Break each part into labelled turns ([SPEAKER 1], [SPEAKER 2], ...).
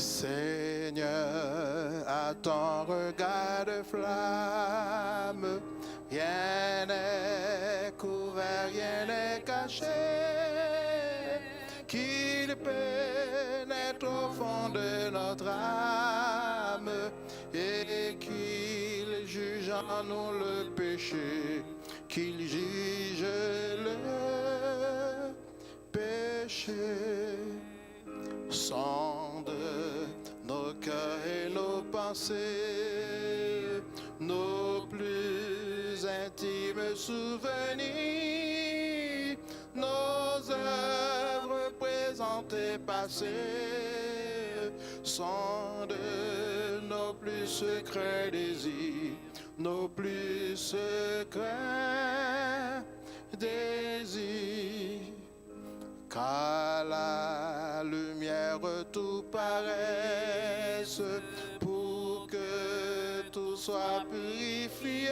[SPEAKER 1] Seigneur, à ton regard de flamme, rien n'est couvert, rien n'est caché, qu'il pénètre au fond de notre âme et qu'il juge en nous le péché, qu'il juge le péché. Sonde nos cœurs et nos pensées, nos plus intimes souvenirs, nos œuvres présentes et passées. Sonde nos plus secrets désirs, nos plus secrets désirs. Qu'à la lumière tout paraisse, pour que tout soit purifié.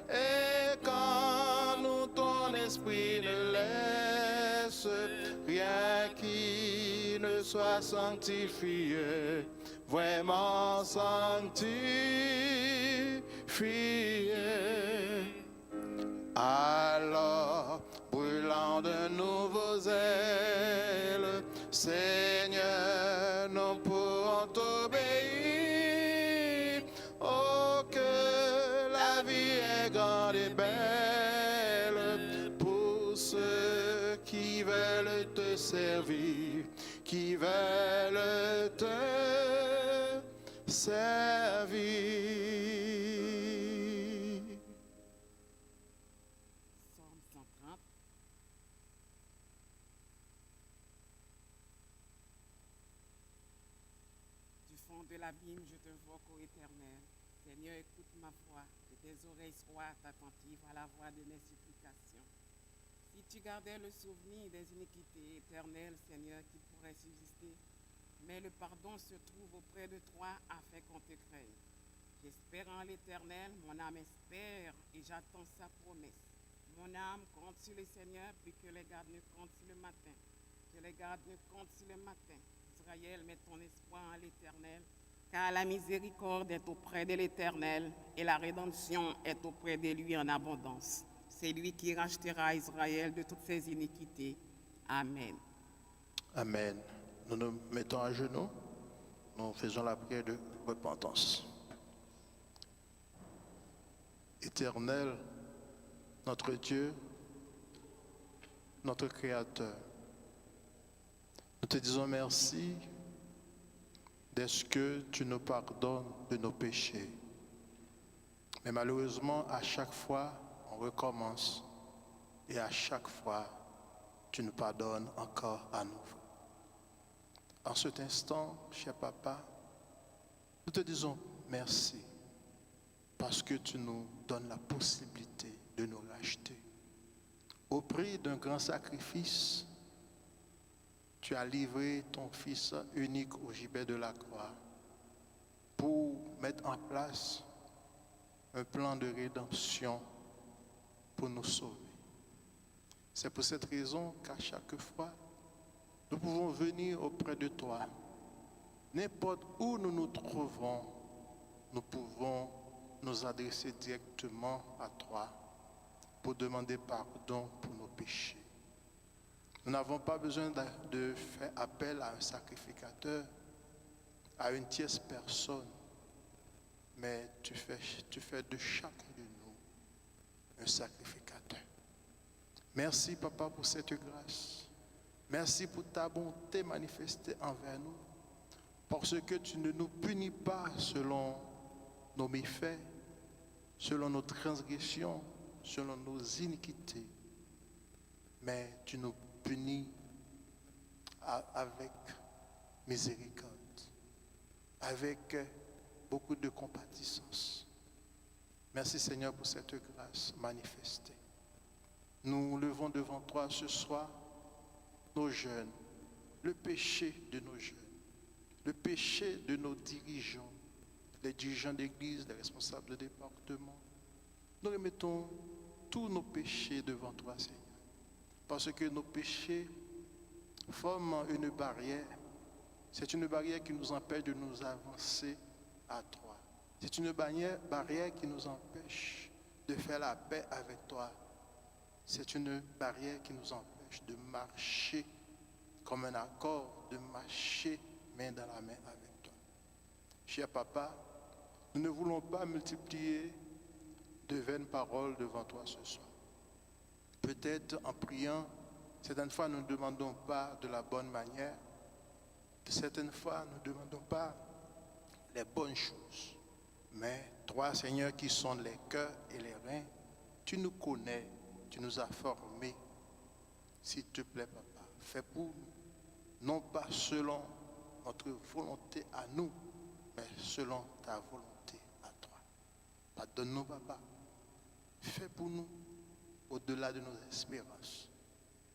[SPEAKER 1] Et quand nous ton esprit ne laisse rien qui ne soit sanctifié, vraiment sanctifié. Alors, brûlant de nouveaux ailes, Seigneur, nous pourrons t'obéir. Oh, que la vie est grande et belle pour ceux qui veulent te servir, qui veulent te servir.
[SPEAKER 2] De l'abîme, je te voque, ô Éternel. Seigneur, écoute ma voix, que tes oreilles soient attentives à la voix de mes supplications. Si tu gardais le souvenir des iniquités éternelles, Seigneur, qui pourraient subsister, mais le pardon se trouve auprès de toi afin qu'on te craigne. J'espère en l'Éternel, mon âme espère et j'attends sa promesse. Mon âme compte sur le Seigneur, puis que les gardes ne comptent sur le matin. Que les gardes ne comptent sur le matin. Israël, mets ton espoir en l'Éternel, car la miséricorde est auprès de l'Éternel et la rédemption est auprès de lui en abondance. C'est lui qui rachètera Israël de toutes ses iniquités. Amen.
[SPEAKER 1] Amen. Nous nous mettons à genoux, nous faisons la prière de repentance. Éternel, notre Dieu, notre Créateur, nous te disons merci de ce que tu nous pardonnes de nos péchés. Mais malheureusement, à chaque fois, on recommence et à chaque fois, tu nous pardonnes encore à nouveau. En cet instant, cher Papa, nous te disons merci parce que tu nous donnes la possibilité de nous racheter. Au prix d'un grand sacrifice, tu as livré ton Fils unique au gibet de la croix pour mettre en place un plan de rédemption pour nous sauver. C'est pour cette raison qu'à chaque fois, nous pouvons venir auprès de toi. N'importe où nous nous trouvons, nous pouvons nous adresser directement à toi pour demander pardon pour nos péchés. Nous n'avons pas besoin de faire appel à un sacrificateur, à une tierce personne, mais tu fais de chacun de nous un sacrificateur. Merci, Papa, pour cette grâce. Merci pour ta bonté manifestée envers nous, parce que tu ne nous punis pas selon nos méfaits, selon nos transgressions, selon nos iniquités, mais tu nous punis avec miséricorde, avec beaucoup de compatissance. Merci Seigneur pour cette grâce manifestée. Nous levons devant toi ce soir nos jeunes, le péché de nos jeunes, le péché de nos dirigeants, les dirigeants d'église, les responsables de département. Nous remettons tous nos péchés devant toi Seigneur, parce que nos péchés forment une barrière C'est une barrière qui nous empêche de nous avancer à toi. C'est une barrière qui nous empêche de faire la paix avec toi. C'est une barrière qui nous empêche de marcher comme un accord, de marcher main dans la main avec toi. Cher papa, nous ne voulons pas multiplier de vaines paroles devant toi ce soir. Peut-être en priant, certaines fois nous ne demandons pas de la bonne manière, certaines fois nous ne demandons pas les bonnes choses. Mais toi, Seigneur, qui sont les cœurs et les reins, tu nous connais, tu nous as formés. S'il te plaît, papa, fais pour nous, non pas selon notre volonté à nous, mais selon ta volonté à toi. Pardonne-nous, papa. Fais pour nous au-delà de nos espérances.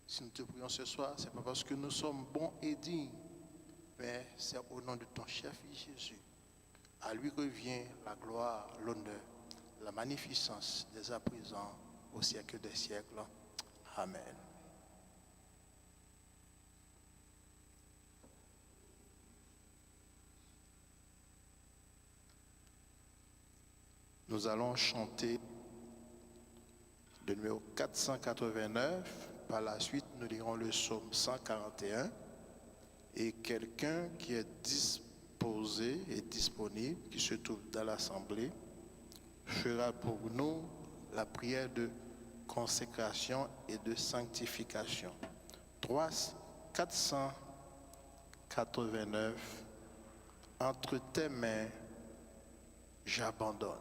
[SPEAKER 1] Si nous te prions ce soir, ce n'est pas parce que nous sommes bons et dignes, mais c'est au nom de ton cher Fils Jésus. À lui revient la gloire, l'honneur, la magnificence dès à présent, au siècle des siècles. Amen. Nous allons chanter le numéro 489. Par la suite, nous lirons le psaume 141. Et quelqu'un qui est disposé et disponible, qui se trouve dans l'assemblée, fera pour nous la prière de consécration et de sanctification. 489. Entre tes mains, j'abandonne.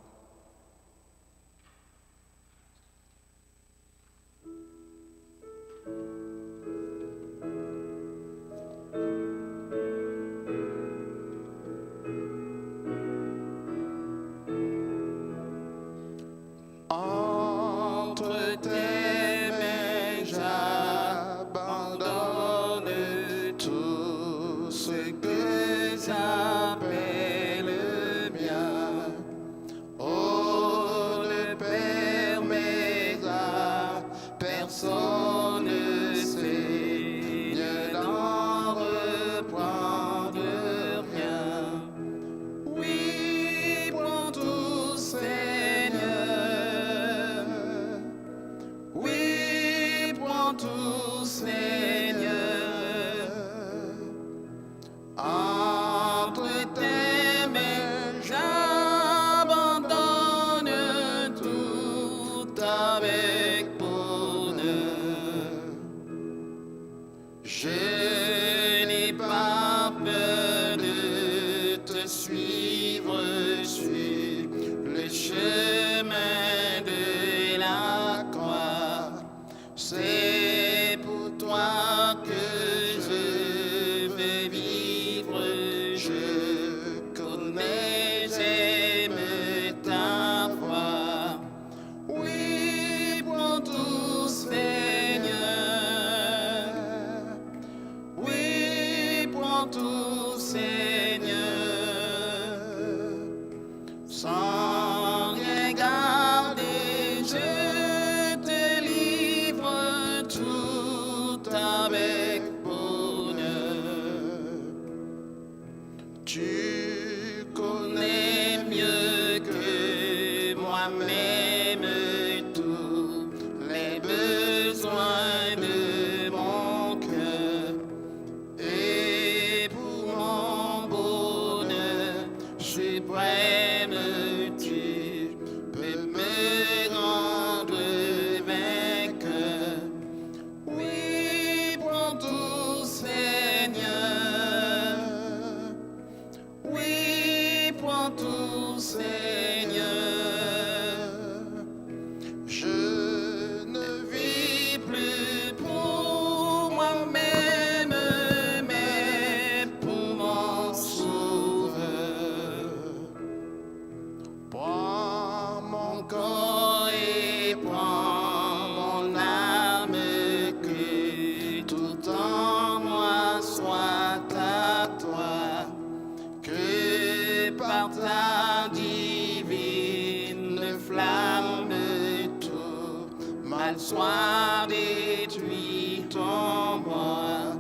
[SPEAKER 3] Sois détruit en moi.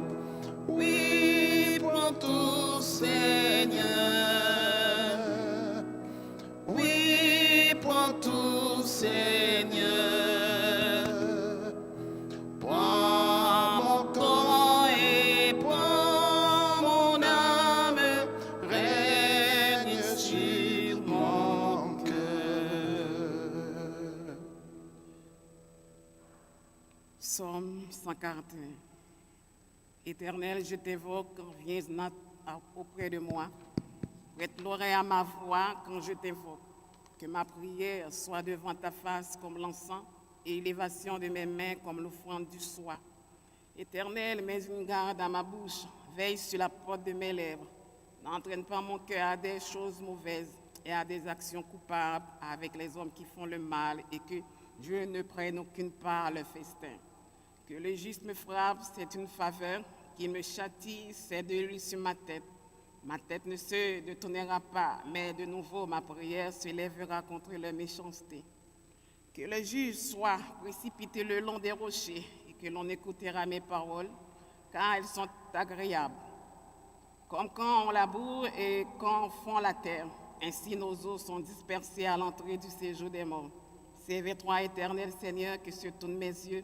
[SPEAKER 3] Oui, prends tout.
[SPEAKER 2] Psaume 141. Éternel, je t'évoque, viens auprès de moi. Prête l'oreille à ma voix quand je t'évoque. Que ma prière soit devant ta face comme l'encens et l'élévation de mes mains comme l'offrande du soir. Éternel, mets une garde à ma bouche, veille sur la porte de mes lèvres. N'entraîne pas mon cœur à des choses mauvaises et à des actions coupables avec les hommes qui font le mal et que Dieu ne prenne aucune part à leur festin. Que le juste me frappe, c'est une faveur, qu'il me châtie, c'est de lui sur ma tête. Ma tête ne se détournera pas, mais de nouveau ma prière se lèvera contre leur méchanceté. Que le juge soit précipité le long des rochers et que l'on écoutera mes paroles, car elles sont agréables. Comme quand on laboure et quand on fond la terre, ainsi nos os sont dispersés à l'entrée du séjour des morts. C'est vers toi, éternel Seigneur, que se tournent mes yeux.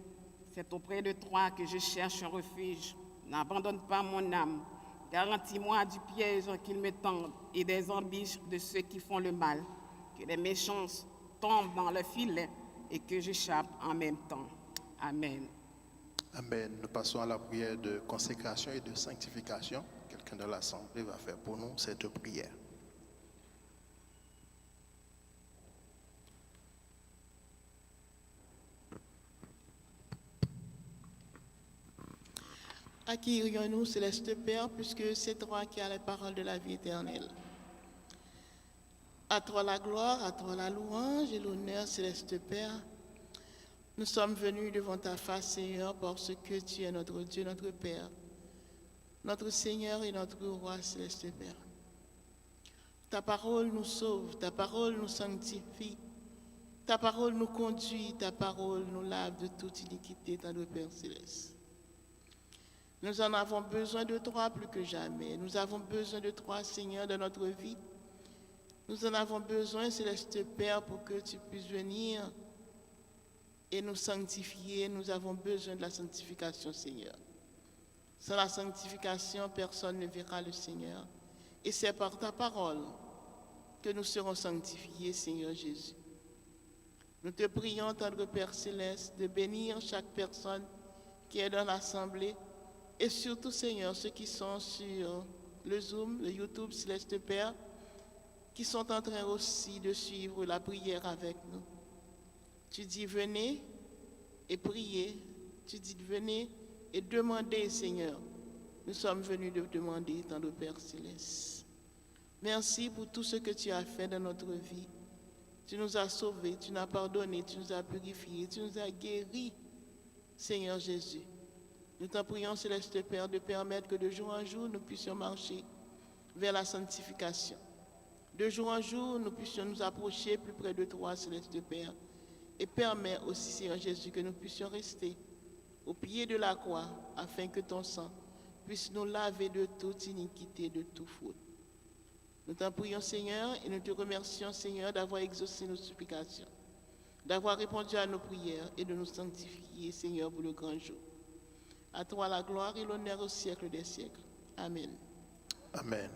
[SPEAKER 2] C'est auprès de toi que je cherche un refuge. N'abandonne pas mon âme. Garantis-moi du piège qu'ils me tendent et des embûches de ceux qui font le mal. Que les méchants tombent dans le filet et que j'échappe en même temps. Amen.
[SPEAKER 1] Amen. Nous passons à la prière de consécration et de sanctification. Quelqu'un de l'Assemblée va faire pour nous cette prière.
[SPEAKER 3] Accueillons-nous, Céleste Père, puisque c'est toi qui as les paroles de la vie éternelle. À toi la gloire, à toi la louange et l'honneur, Céleste Père. Nous sommes venus devant ta face, Seigneur, parce que tu es notre Dieu, notre Père, notre Seigneur et notre Roi, Céleste Père. Ta parole nous sauve, ta parole nous sanctifie, ta parole nous conduit, ta parole nous lave de toute iniquité, notre Père Céleste. Nous en avons besoin de toi plus que jamais. Nous avons besoin de toi, Seigneur, dans notre vie. Nous en avons besoin, Céleste Père, pour que tu puisses venir et nous sanctifier. Nous avons besoin de la sanctification, Seigneur. Sans la sanctification, personne ne verra le Seigneur. Et c'est par ta parole que nous serons sanctifiés, Seigneur Jésus. Nous te prions, tendre Père Céleste, de bénir chaque personne qui est dans l'Assemblée. Et surtout, Seigneur, ceux qui sont sur le Zoom, le YouTube, Céleste Père, qui sont en train aussi de suivre la prière avec nous. Tu dis, venez et priez. Tu dis, venez et demandez, Seigneur. Nous sommes venus de demander, dans le Père Céleste. Merci pour tout ce que tu as fait dans notre vie. Tu nous as sauvés, tu nous as pardonnés, tu nous as purifiés, tu nous as guéris, Seigneur Jésus. Nous t'en prions, Céleste Père, de permettre que de jour en jour, nous puissions marcher vers la sanctification. De jour en jour, nous puissions nous approcher plus près de toi, Céleste Père, et permets aussi, Seigneur Jésus, que nous puissions rester au pied de la croix, afin que ton sang puisse nous laver de toute iniquité, de toute faute. Nous t'en prions, Seigneur, et nous te remercions, Seigneur, d'avoir exaucé nos supplications, d'avoir répondu à nos prières et de nous sanctifier, Seigneur, pour le grand jour. À toi la gloire et l'honneur au siècle des siècles. Amen.
[SPEAKER 1] Amen.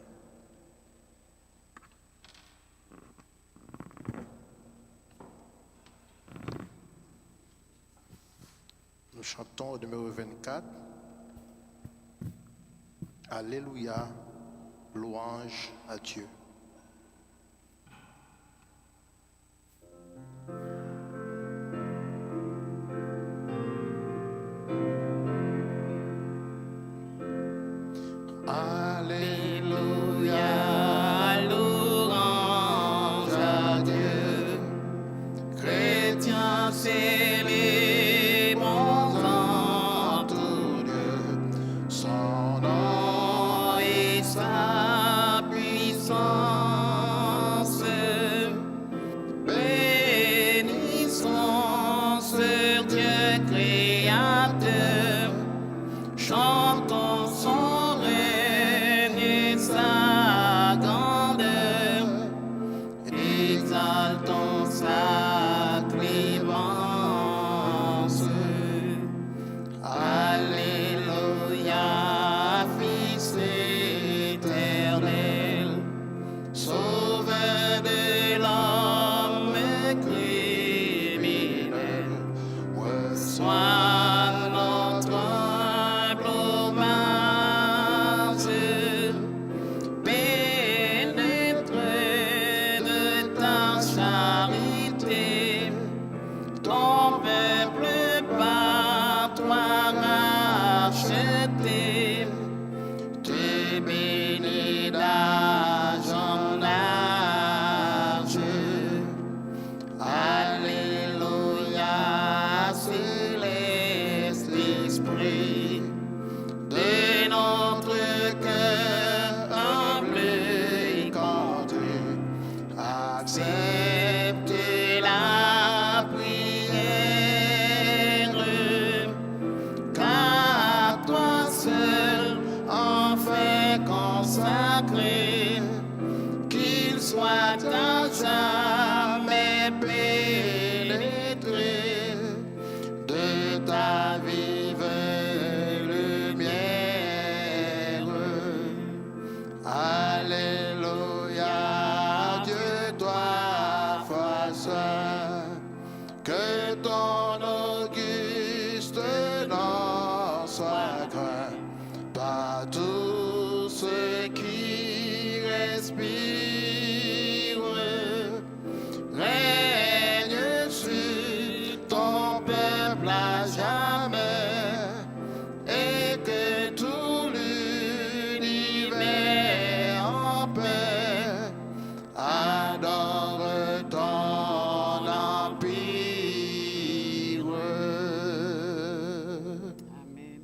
[SPEAKER 1] Nous chantons au numéro 24. Alléluia, louange à Dieu.
[SPEAKER 4] Son
[SPEAKER 3] consacré, qu'il soit à jamais pénétré de ta vive lumière. Alléluia, Dieu toi façon, que ton auguste nom soit craint par tous ceux qui respirent. Règne sur ton peuple à jamais, et que tout l'univers en paix adore ton empire.
[SPEAKER 2] Amen.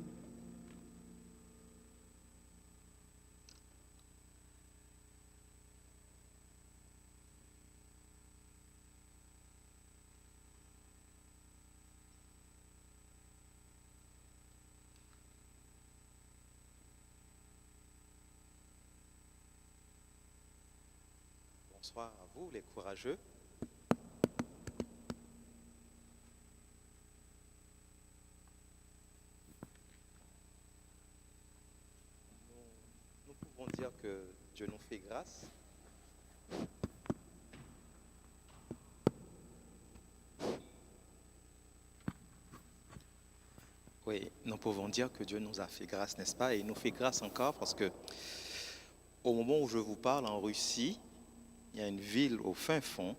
[SPEAKER 4] Bonsoir à vous, les courageux. Nous pouvons dire que Dieu nous fait grâce. Oui, nous pouvons dire que Dieu nous a fait grâce, n'est-ce pas? Et il nous fait grâce encore parce que au moment où je vous parle, en Russie, il y a une ville au fin fond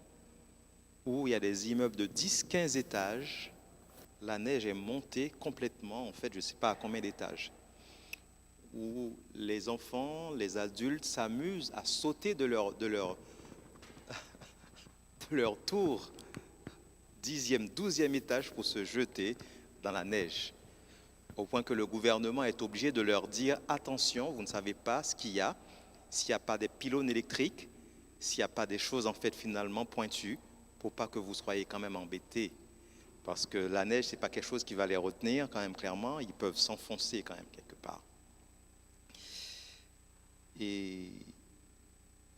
[SPEAKER 4] où il y a des immeubles de 10-15 étages. La neige est montée complètement, en fait, je ne sais pas à combien d'étages. Où les enfants, les adultes s'amusent à sauter de leur tour 10e, 12e étage pour se jeter dans la neige. Au point que le gouvernement est obligé de leur dire « Attention, vous ne savez pas ce qu'il y a, s'il n'y a pas des pylônes électriques, s'il n'y a pas des choses en fait finalement pointues, pour pas que vous soyez quand même embêtés. » Parce que la neige, ce n'est pas quelque chose qui va les retenir quand même clairement, ils peuvent s'enfoncer quand même quelque part. Et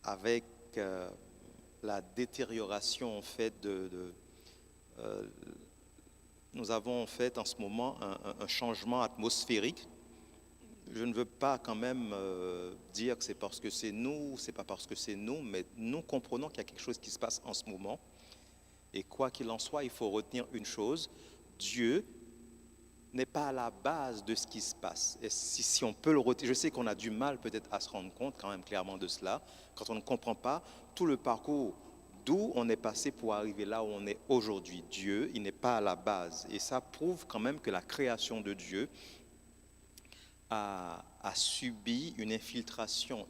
[SPEAKER 4] avec la détérioration en fait nous avons en fait en ce moment un changement atmosphérique. Je ne veux pas quand même dire que c'est parce que c'est nous, c'est pas parce que c'est nous, mais nous comprenons qu'il y a quelque chose qui se passe en ce moment. Et quoi qu'il en soit, il faut retenir une chose, Dieu n'est pas à la base de ce qui se passe. Et si on peut le retenir, je sais qu'on a du mal peut-être à se rendre compte quand même clairement de cela, quand on ne comprend pas tout le parcours d'où on est passé pour arriver là où on est aujourd'hui. Dieu, il n'est pas à la base. Et ça prouve quand même que la création de Dieu a subi une infiltration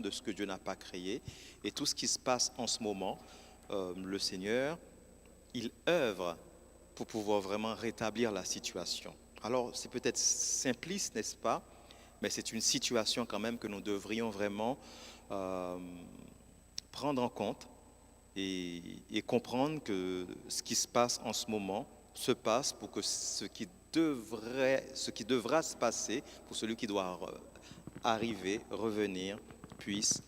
[SPEAKER 4] de ce que Dieu n'a pas créé. Et tout ce qui se passe en ce moment, le Seigneur, il œuvre pour pouvoir vraiment rétablir la situation. Alors, c'est peut-être simpliste, n'est-ce pas? Mais c'est une situation quand même que nous devrions vraiment prendre en compte et comprendre que ce qui se passe en ce moment se passe pour que ce qui devra se passer, pour celui qui doit arriver, revenir, puisse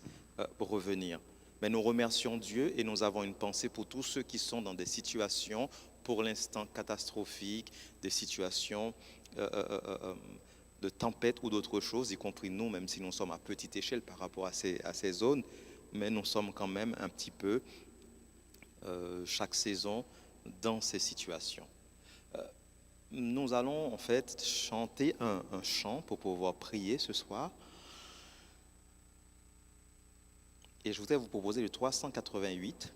[SPEAKER 4] revenir. Mais nous remercions Dieu et nous avons une pensée pour tous ceux qui sont dans des situations pour l'instant catastrophiques, des situations de tempête ou d'autres choses, y compris nous, même si nous sommes à petite échelle par rapport à ces zones, mais nous sommes quand même un petit peu chaque saison dans ces situations. Nous allons en fait chanter un chant pour pouvoir prier ce soir. Et je voudrais vous proposer le 388.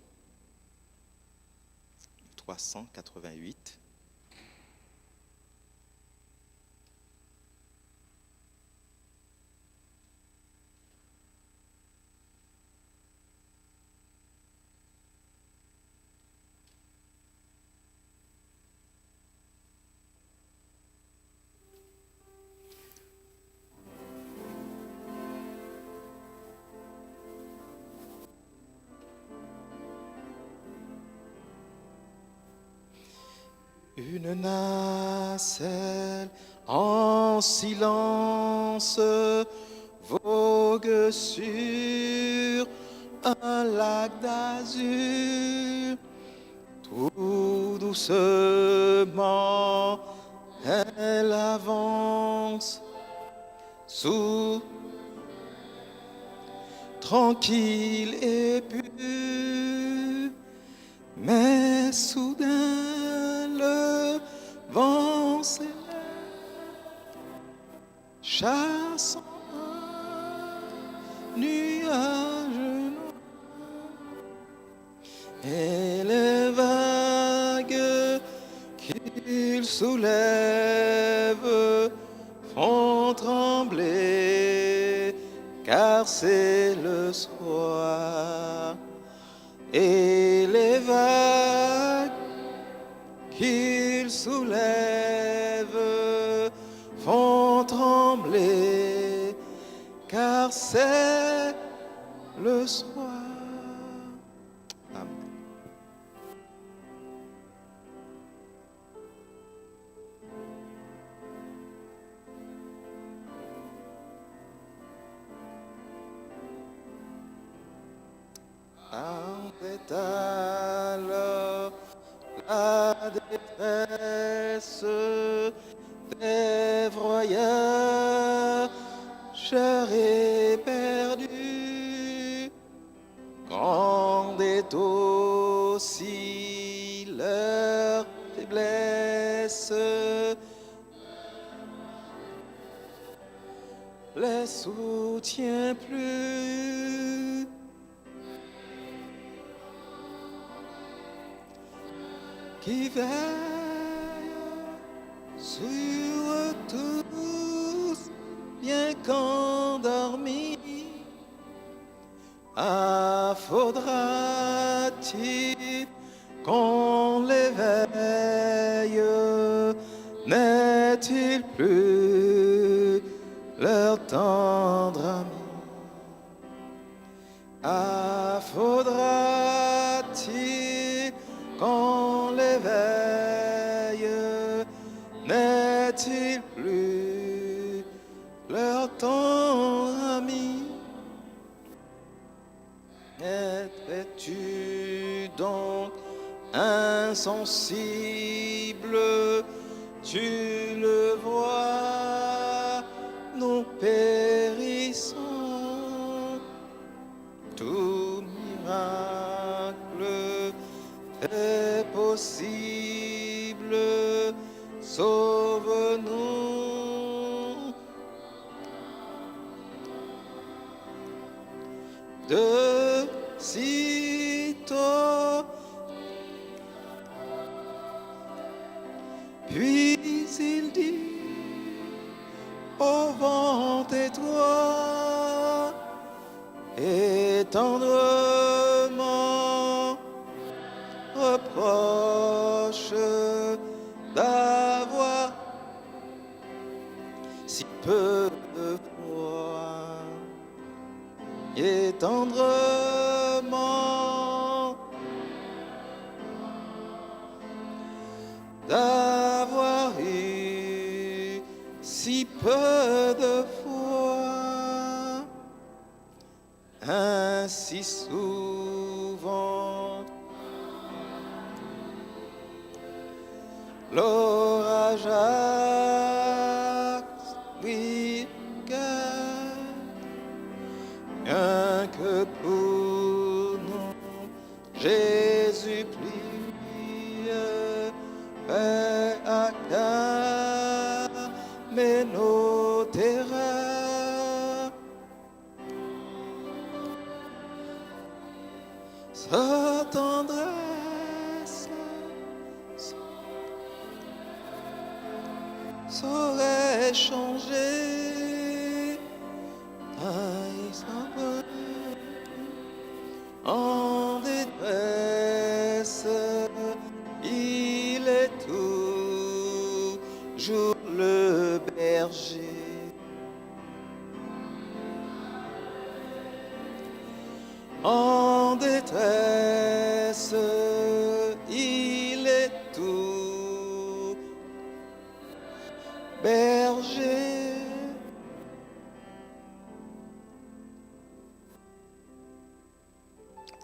[SPEAKER 4] 388. Une nacelle en silence vogue sur un lac d'azur, tout doucement, elle avance sous tranquille et pure, mais soudain le vent s'élève, chassant un nuage noir, et les vagues qu'il soulève font trembler, car c'est le soir. Et les vagues qu'il soulève font trembler, car c'est le soir. Amen. Après alors la détresse des voyageurs éperdus, grande est aussi leur faiblesse, les soutient plus. Qui veille sur tous, bien qu'endormis, faudra-t-il qu'on l'éveille? N'est-il plus leur tendre ami? Faudra-t-il qu'on l'éveille? N'est-il plus leur tendre ami? Es-tu donc insensible? Tu le vois, nous périssons. Tout miracle est possible, sauve-nous de sitôt. Puis il dit au vent tais-toi, et tendrement reproche d'avoir si peu de foi, et tendrement d'avoir eu si peu de foi, ainsi souvent l'orage oui, rien que pour nous Jésus prie, fait acclamer nos terreurs. Sa tendresse saurait changer en détresse. Il est toujours le berger. En détresse, il est tout berger.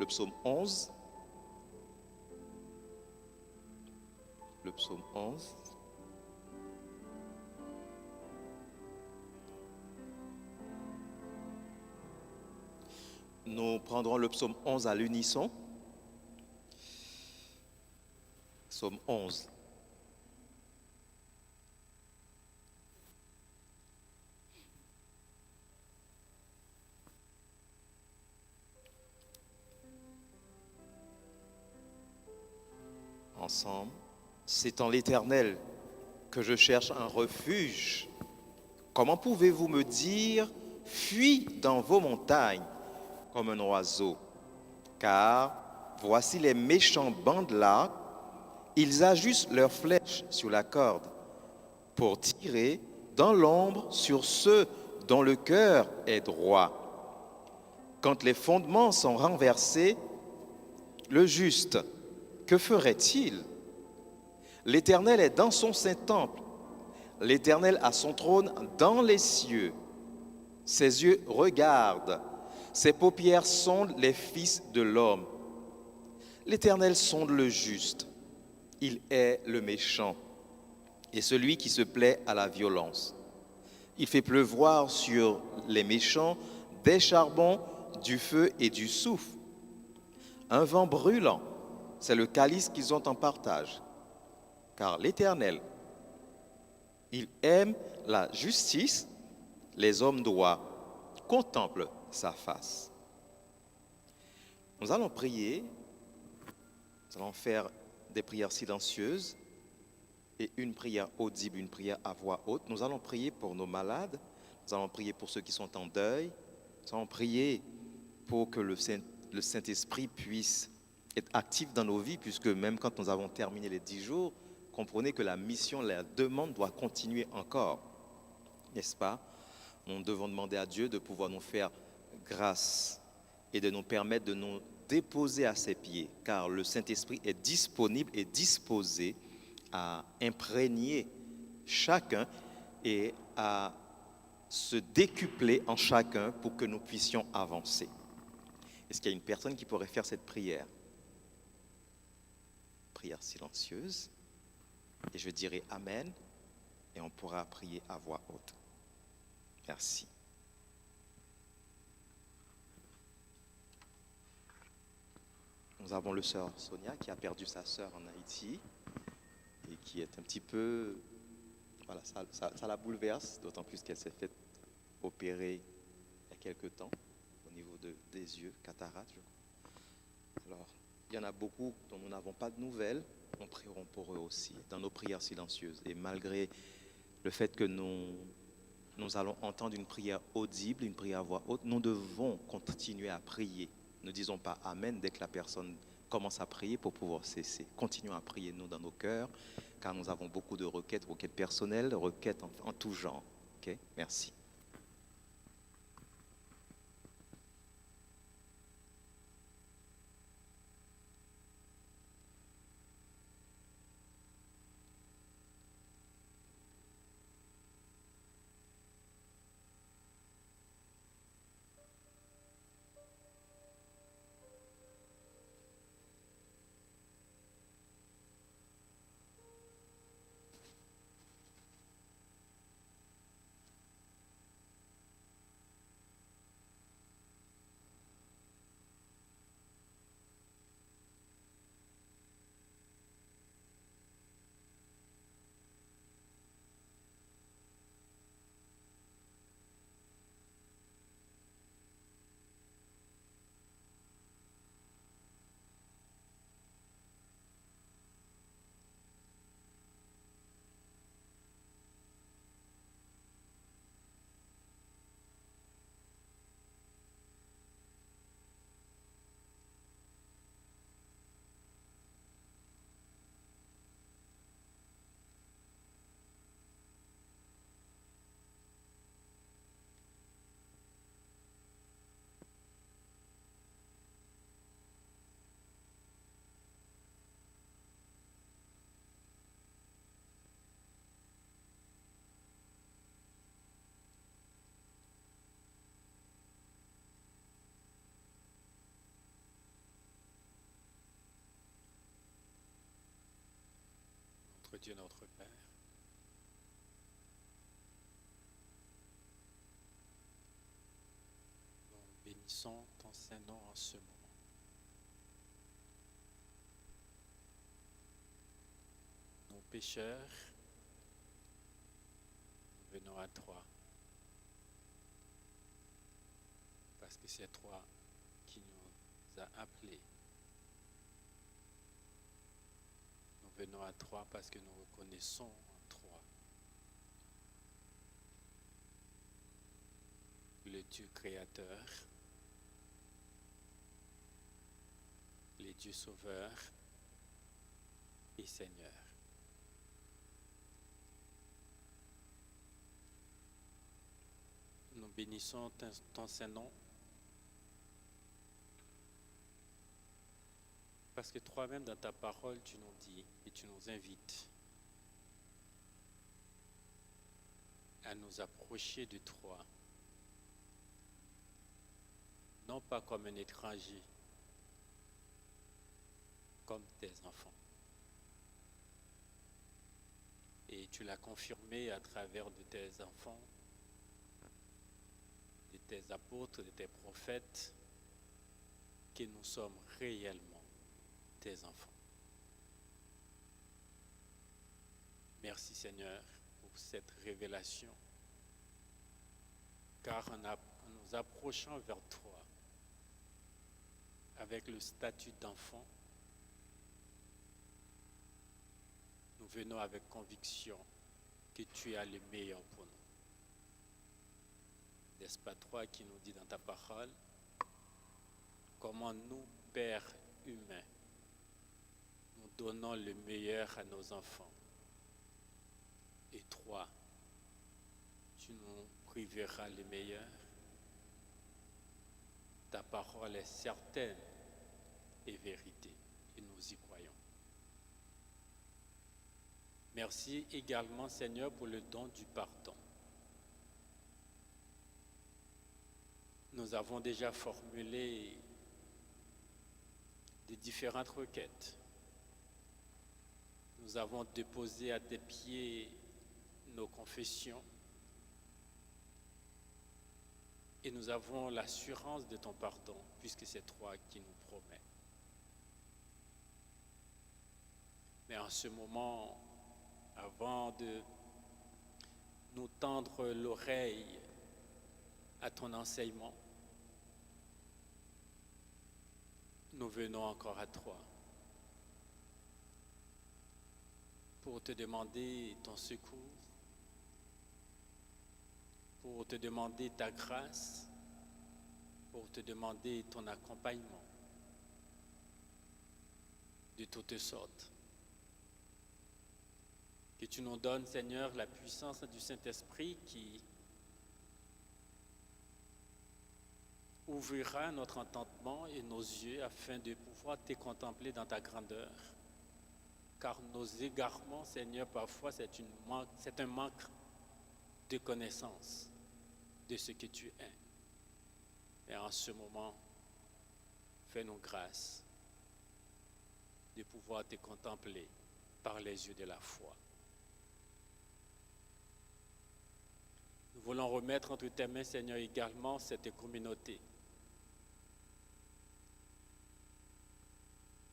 [SPEAKER 4] le psaume 11. Le psaume 11. Nous prendrons le psaume 11 à l'unisson. Psaume 11. Ensemble. C'est en l'Éternel que je cherche un refuge. Comment pouvez-vous me dire, fuis dans vos montagnes comme un oiseau? Car voici les méchants bandent l'arc, ils ajustent leurs flèches sur la corde pour tirer dans l'ombre sur ceux dont le cœur est droit. Quand les fondements sont renversés, le juste, que ferait-il? L'Éternel est dans son saint temple. L'Éternel a son trône dans les cieux. Ses yeux regardent, ses paupières sondent les fils de l'homme. L'Éternel sonde le juste, il est le méchant et celui qui se plaît à la violence. Il fait pleuvoir sur les méchants des charbons, du feu et du soufre. Un vent brûlant, c'est le calice qu'ils ont en partage. Car l'Éternel, il aime la justice, les hommes droits contemplent sa face. Nous allons prier, nous allons faire des prières silencieuses et une prière audible, une prière à voix haute. Nous allons prier pour nos malades, nous allons prier pour ceux qui sont en deuil, nous allons prier pour que le Saint-Esprit puisse être actif dans nos vies, puisque même quand nous avons terminé les 10 jours, comprenez que la mission, la demande doit continuer encore, n'est-ce pas? Nous devons demander à Dieu de pouvoir nous faire grâce et de nous permettre de nous déposer à ses pieds, car le Saint-Esprit est disponible et disposé à imprégner chacun et à se décupler en chacun pour que nous puissions avancer. Est-ce qu'il y a une personne qui pourrait faire cette prière? Prière silencieuse. Et je dirai Amen et on pourra prier à voix haute. Merci. Nous avons le sœur Sonia qui a perdu sa sœur en Haïti et qui est un petit peu... Voilà, ça la bouleverse, d'autant plus qu'elle s'est fait opérer il y a quelque temps au niveau des yeux, cataracte, je crois. Alors, il y en a beaucoup dont nous n'avons pas de nouvelles. Nous prierons pour eux aussi, dans nos prières silencieuses. Et malgré le fait que nous allons entendre une prière audible, une prière à voix haute, nous devons continuer à prier. Ne disons pas Amen dès que la personne commence à prier pour pouvoir cesser. Continuons à prier, nous, dans nos cœurs, car nous avons beaucoup de requêtes personnelles, requêtes en tout genre. Okay? Merci.
[SPEAKER 5] Notre Dieu, notre Père, nous bénissons ton Saint-Nom en ce moment. Nos pécheurs, nous venons à toi, parce que c'est toi qui nous as appelés. Nous venons à toi parce que nous reconnaissons en toi le Dieu créateur, le Dieu sauveur et Seigneur. Nous bénissons ton Saint-Nom parce que toi-même dans ta parole tu nous dis et tu nous invites à nous approcher de toi, non pas comme un étranger, comme tes enfants. Et tu l'as confirmé à travers de tes enfants, de tes apôtres, de tes prophètes, que nous sommes réellement tes enfants. Merci Seigneur pour cette révélation, car en nous approchant vers toi avec le statut d'enfant, nous venons avec conviction que tu as le meilleur pour nous. N'est-ce pas toi qui nous dis dans ta parole comment nous, pères humains, nous donnons le meilleur à nos enfants. Et toi, tu nous priveras le meilleur. Ta parole est certaine et vérité, et nous y croyons. Merci également, Seigneur, pour le don du pardon. Nous avons déjà formulé de différentes requêtes. Nous avons déposé à tes pieds nos confessions et nous avons l'assurance de ton pardon puisque c'est toi qui nous promets. Mais en ce moment, avant de nous tendre l'oreille à ton enseignement, nous venons encore à toi pour te demander ton secours, pour te demander ta grâce, pour te demander ton accompagnement de toutes sortes. Que tu nous donnes, Seigneur, la puissance du Saint-Esprit qui ouvrira notre entendement et nos yeux afin de pouvoir te contempler dans ta grandeur. Car nos égarements, Seigneur, parfois c'est un manque de connaissance de ce que tu es. Et en ce moment, fais-nous grâce de pouvoir te contempler par les yeux de la foi. Nous voulons remettre entre tes mains, Seigneur, également cette communauté.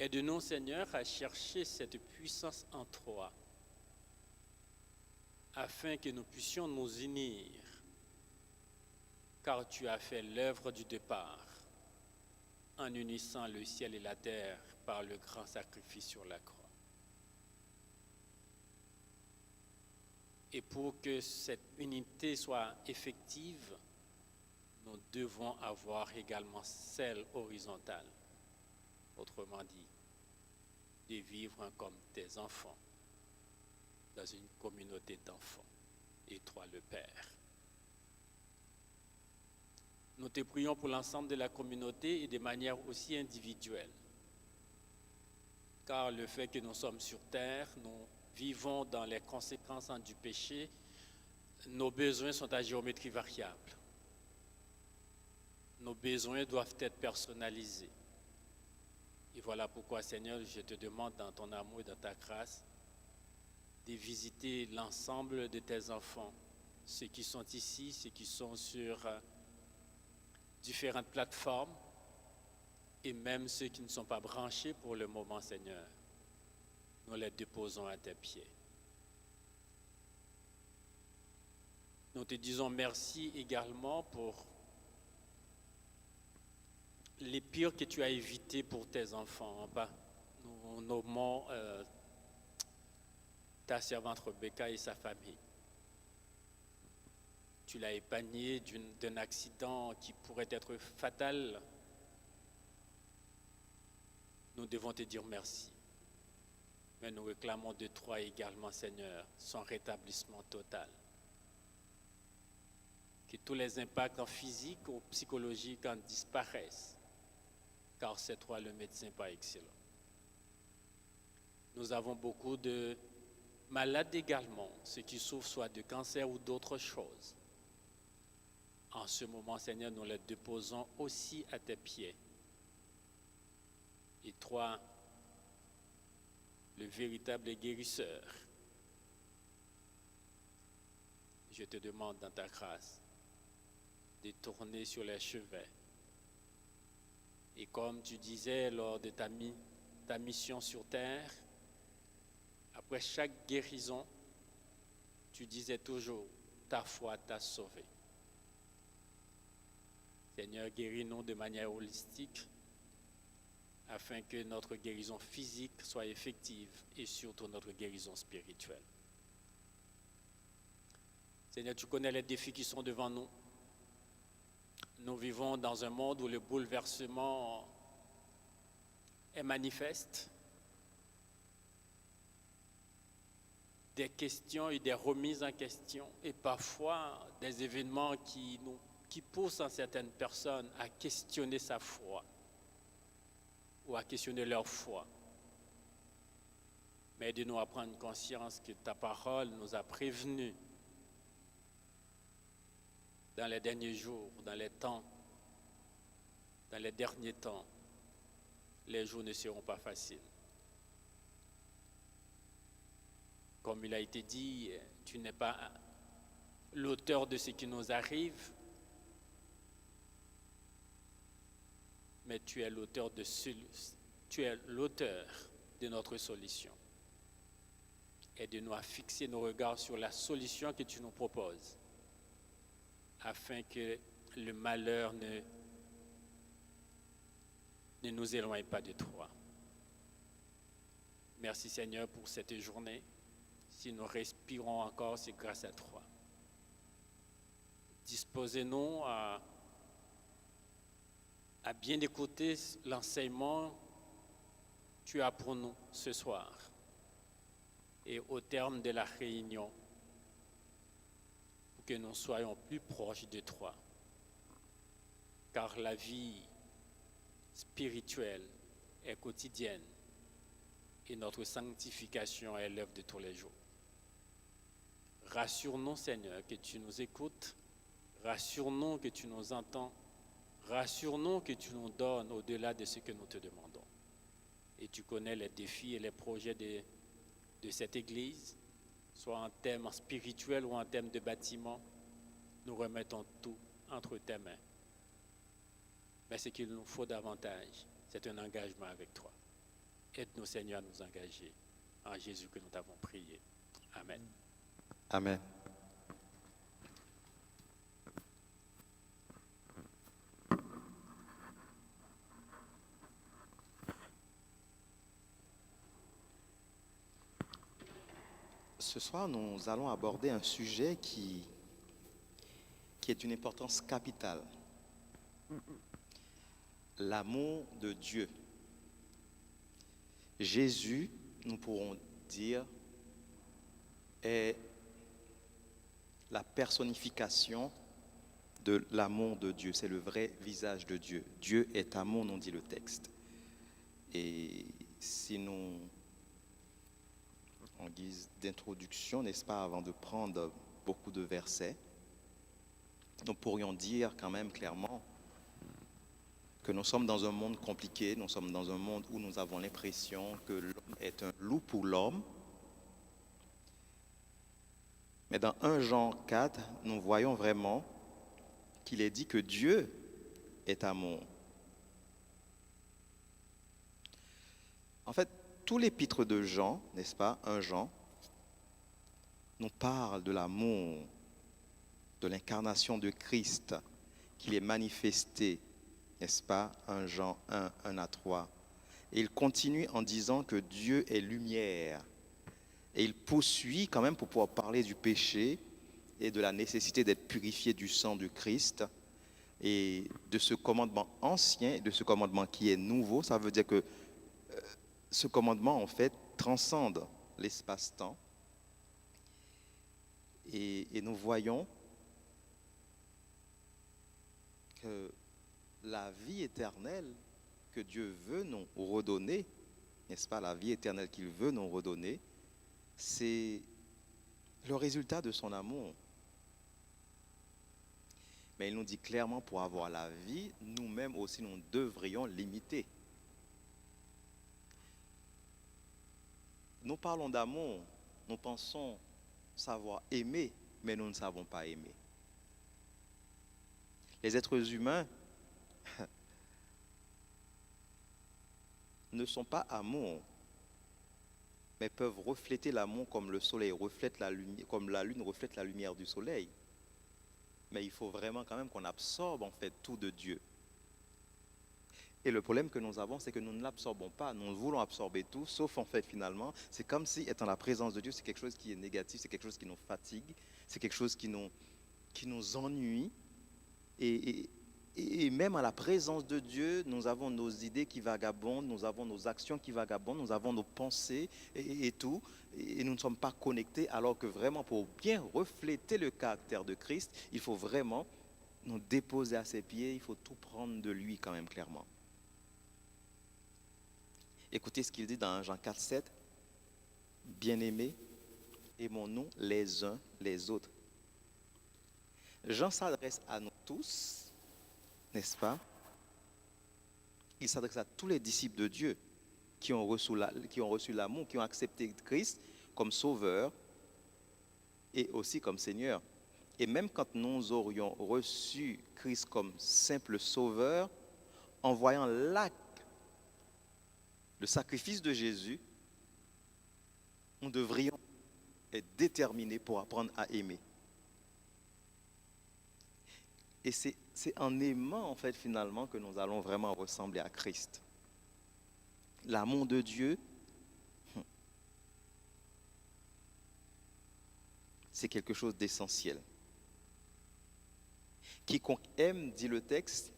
[SPEAKER 5] Aide-nous, Seigneur, à chercher cette puissance en toi, afin que nous puissions nous unir, car tu as fait l'œuvre du départ, en unissant le ciel et la terre par le grand sacrifice sur la croix. Et pour que cette unité soit effective, nous devons avoir également celle horizontale. Autrement dit, de vivre comme tes enfants, dans une communauté d'enfants, et toi le Père. Nous te prions pour l'ensemble de la communauté et de manière aussi individuelle. Car le fait que nous sommes sur terre, nous vivons dans les conséquences du péché, nos besoins sont à géométrie variable. Nos besoins doivent être personnalisés. Et voilà pourquoi, Seigneur, je te demande dans ton amour et dans ta grâce de visiter l'ensemble de tes enfants, ceux qui sont ici, ceux qui sont sur différentes plateformes, et même ceux qui ne sont pas branchés pour le moment, Seigneur. Nous les déposons à tes pieds. Nous te disons merci également pour les pires que tu as évités pour tes enfants. Nous nommons ta servante Rebecca et sa famille. Tu l'as épargnée d'un accident qui pourrait être fatal. Nous devons te dire merci. Mais nous réclamons de toi également, Seigneur, son rétablissement total. Que tous les impacts en physique ou psychologique en disparaissent, car c'est toi le médecin par excellence. Nous avons beaucoup de malades également, ceux qui souffrent soit de cancer ou d'autres choses. En ce moment, Seigneur, nous les déposons aussi à tes pieds. Et toi, le véritable guérisseur, je te demande dans ta grâce de tourner sur les chevets. Et comme tu disais lors de ta mission sur terre, après chaque guérison, tu disais toujours, ta foi t'a sauvé. Seigneur, guéris-nous de manière holistique, afin que notre guérison physique soit effective et surtout notre guérison spirituelle. Seigneur, tu connais les défis qui sont devant nous. Nous vivons dans un monde où le bouleversement est manifeste. Des questions et des remises en question et parfois des événements qui poussent certaines personnes à questionner sa foi ou à questionner leur foi. Mais aide-nous à prendre conscience que ta parole nous a prévenus dans les derniers jours, dans les derniers temps, les jours ne seront pas faciles. Comme il a été dit, tu n'es pas l'auteur de ce qui nous arrive, mais tu es l'auteur de notre solution. Aide-nous à fixer nos regards sur la solution que tu nous proposes, afin que le malheur ne nous éloigne pas de toi. Merci Seigneur pour cette journée. Si nous respirons encore, c'est grâce à toi. Disposez-nous à bien écouter l'enseignement que tu as pour nous ce soir. Et au terme de la réunion, pour que nous soyons plus proches de toi. Car la vie spirituelle est quotidienne et notre sanctification est l'œuvre de tous les jours. Rassure-nous, Seigneur, que tu nous écoutes. Rassure-nous que tu nous entends. Rassure-nous que tu nous donnes au-delà de ce que nous te demandons. Et tu connais les défis et les projets de cette Église, soit en termes spirituels ou en termes de bâtiment. Nous remettons tout entre tes mains. Mais ce qu'il nous faut davantage, c'est un engagement avec toi. Aide-nous, Seigneur, à nous engager. En Jésus que nous t'avons prié. Amen.
[SPEAKER 4] Amen. Ce soir, nous allons aborder un sujet qui est d'une importance capitale. L'amour de Dieu. Jésus, nous pourrons dire, est la personnification de l'amour de Dieu. C'est le vrai visage de Dieu. Dieu est amour, nous dit le texte. Et si nous, en guise d'introduction, n'est-ce pas, avant de prendre beaucoup de versets, nous pourrions dire quand même clairement que nous sommes dans un monde compliqué, nous sommes dans un monde où nous avons l'impression que l'homme est un loup pour l'homme, Mais dans 1 Jean 4, nous voyons vraiment qu'il est dit que Dieu est amour. En fait, tout l'épître de Jean, n'est-ce pas, 1 Jean, nous parle de l'amour, de l'incarnation de Christ, qu'il est manifesté, n'est-ce pas, 1 Jean 1, 1 à 3. Et il continue en disant que Dieu est lumière. Et il poursuit quand même pour pouvoir parler du péché et de la nécessité d'être purifié du sang du Christ et de ce commandement ancien et de ce commandement qui est nouveau. Ça veut dire que ce commandement, en fait, transcende l'espace-temps. Et nous voyons que la vie éternelle que Dieu veut nous redonner, n'est-ce pas, la vie éternelle qu'il veut nous redonner, c'est le résultat de son amour. Mais il nous dit clairement, pour avoir la vie, nous-mêmes aussi, nous devrions l'imiter. Nous parlons d'amour, nous pensons savoir aimer, mais nous ne savons pas aimer. Les êtres humains ne sont pas amour, mais peuvent refléter l'amour comme le soleil reflète la lumière, comme la lune reflète la lumière du soleil. Mais il faut vraiment quand même qu'on absorbe en fait tout de Dieu. Et le problème que nous avons, c'est que nous ne l'absorbons pas. Nous voulons absorber tout, sauf en fait finalement, c'est comme si être en la présence de Dieu, c'est quelque chose qui est négatif, c'est quelque chose qui nous fatigue, c'est quelque chose qui nous ennuie. Et même à la présence de Dieu, nous avons nos idées qui vagabondent, nous avons nos actions qui vagabondent, nous avons nos pensées et tout, et nous ne sommes pas connectés, alors que vraiment pour bien refléter le caractère de Christ, il faut vraiment nous déposer à ses pieds, il faut tout prendre de lui quand même clairement. Écoutez ce qu'il dit dans Jean 4, 7. Bien-aimés, aimons-nous les uns les autres. Jean s'adresse à nous tous, n'est-ce pas? Il s'adresse à tous les disciples de Dieu qui ont reçu l'amour, qui ont accepté Christ comme sauveur et aussi comme Seigneur. Et même quand nous aurions reçu Christ comme simple sauveur, en voyant l'acte, le sacrifice de Jésus, nous devrions être déterminés pour apprendre à aimer. Et c'est en aimant, en fait, finalement, que nous allons vraiment ressembler à Christ. L'amour de Dieu, c'est quelque chose d'essentiel. Quiconque aime, dit le texte,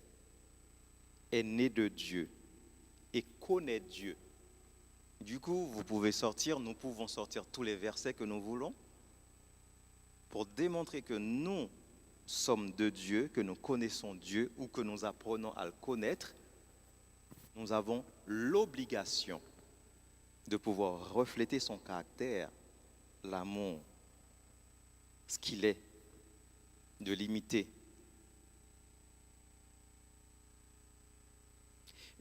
[SPEAKER 4] est né de Dieu et connaît Dieu. Du coup, nous pouvons sortir tous les versets que nous voulons pour démontrer que nous sommes de Dieu, que nous connaissons Dieu ou que nous apprenons à le connaître. Nous avons l'obligation de pouvoir refléter son caractère, l'amour, ce qu'il est, de l'imiter.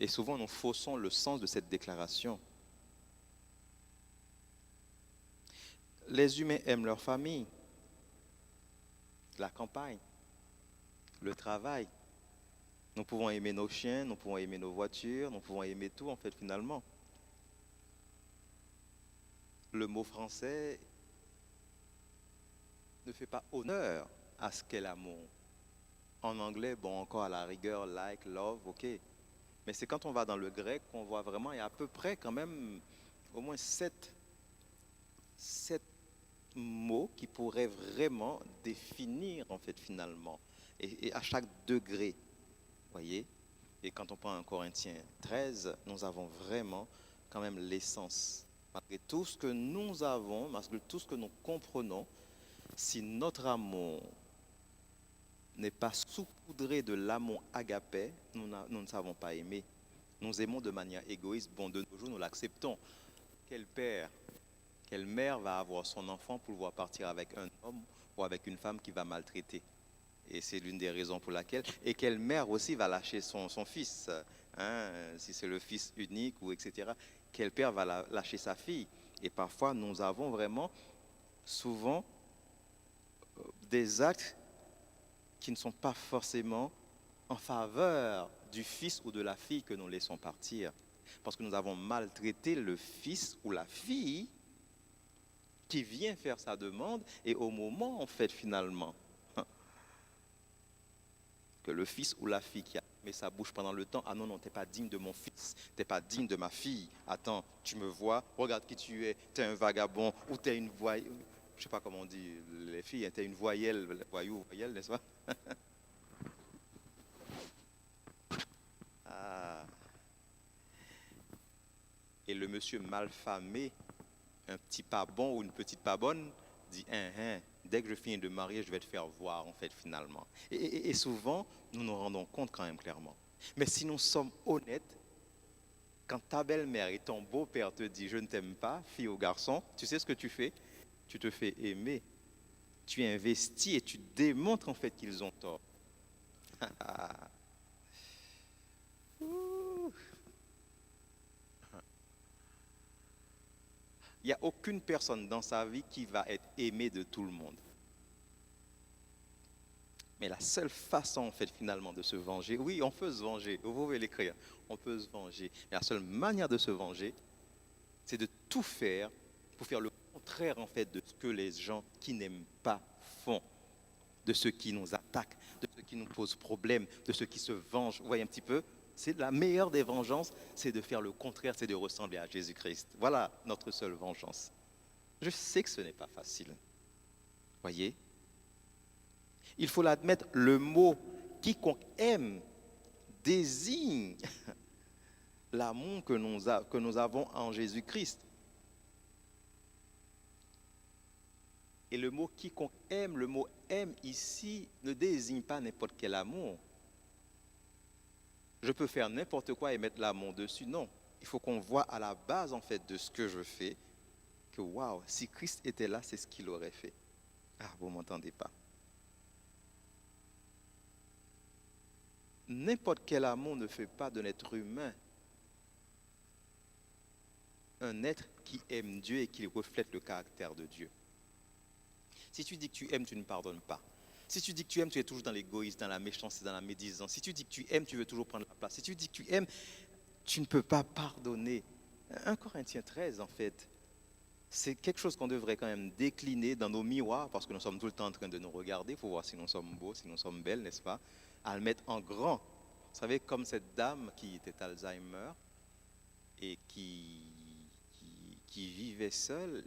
[SPEAKER 4] Et souvent, nous faussons le sens de cette déclaration. Les humains aiment leur famille, la campagne, le travail. Nous pouvons aimer nos chiens, nous pouvons aimer nos voitures, nous pouvons aimer tout en fait finalement. Le mot français ne fait pas honneur à ce qu'est l'amour. En anglais, bon, encore à la rigueur, like, love, ok. Mais c'est quand on va dans le grec qu'on voit vraiment, il y a à peu près quand même au moins 7 mots qui pourraient vraiment définir en fait finalement. Et à chaque degré, voyez. Et quand on prend un Corinthiens 13, nous avons vraiment quand même l'essence. Malgré tout ce que nous avons, malgré tout ce que nous comprenons, si notre amour n'est pas saupoudré de l'amour agapé, nous ne savons pas aimer. Nous aimons de manière égoïste. Bon, de nos jours, nous l'acceptons. Quel père, quelle mère va avoir son enfant pour le voir partir avec un homme ou avec une femme qui va maltraiter? Et c'est l'une des raisons pour laquelle. Et quelle mère aussi va lâcher son fils, hein, si c'est le fils unique ou etc. Quel père va lâcher sa fille? Et parfois, nous avons vraiment, souvent, des actes qui ne sont pas forcément en faveur du fils ou de la fille que nous laissons partir. Parce que nous avons maltraité le fils ou la fille qui vient faire sa demande et au moment, en fait, finalement, que le fils ou la fille qui a mis sa bouche pendant le temps, ah non, non, t'es pas digne de mon fils, t'es pas digne de ma fille, attends, tu me vois, regarde qui tu es, t'es un vagabond ou t'es une voyelle, je sais pas comment on dit les filles, hein, t'es une voyelle, voyelle, n'est-ce pas? Ah. Et le monsieur malfamé, un petit pas bon ou une petite pas bonne, dit dès que je finis de marier, je vais te faire voir, en fait, finalement. Et souvent, nous nous rendons compte quand même clairement. Mais si nous sommes honnêtes, quand ta belle-mère et ton beau-père te disent je ne t'aime pas, fille ou garçon, tu sais ce que tu fais? Tu te fais aimer. Tu investis et tu démontres en fait qu'ils ont tort. Il n'y a aucune personne dans sa vie qui va être aimée de tout le monde. Mais la seule façon, en fait, finalement, de se venger, oui, on peut se venger, vous pouvez l'écrire, on peut se venger. Mais la seule manière de se venger, c'est de tout faire pour faire le contraire, en fait, de ce que les gens qui n'aiment pas font, de ceux qui nous attaquent, de ceux qui nous posent problème, de ceux qui se vengent. Vous voyez un petit peu? C'est la meilleure des vengeances, c'est de faire le contraire, c'est de ressembler à Jésus-Christ. Voilà notre seule vengeance. Je sais que ce n'est pas facile. Voyez? Il faut l'admettre, le mot « quiconque aime » désigne l'amour que nous avons en Jésus-Christ. Et le mot « quiconque aime », le mot « aime » ici ne désigne pas n'importe quel amour. Je peux faire n'importe quoi et mettre l'amour dessus. Non, il faut qu'on voit à la base en fait de ce que je fais que waouh, si Christ était là, c'est ce qu'il aurait fait. Ah, vous ne m'entendez pas. N'importe quel amour ne fait pas d'un être humain un être qui aime Dieu et qui reflète le caractère de Dieu. Si tu dis que tu aimes, tu ne pardonnes pas. Si tu dis que tu aimes, tu es toujours dans l'égoïsme, dans la méchanceté, dans la médisance. Si tu dis que tu aimes, tu veux toujours prendre la place. Si tu dis que tu aimes, tu ne peux pas pardonner. 1 Corinthiens 13, en fait, c'est quelque chose qu'on devrait quand même décliner dans nos miroirs, parce que nous sommes tout le temps en train de nous regarder pour voir si nous sommes beaux, si nous sommes belles, n'est-ce pas? À le mettre en grand. Vous savez, comme cette dame qui était Alzheimer et qui vivait seule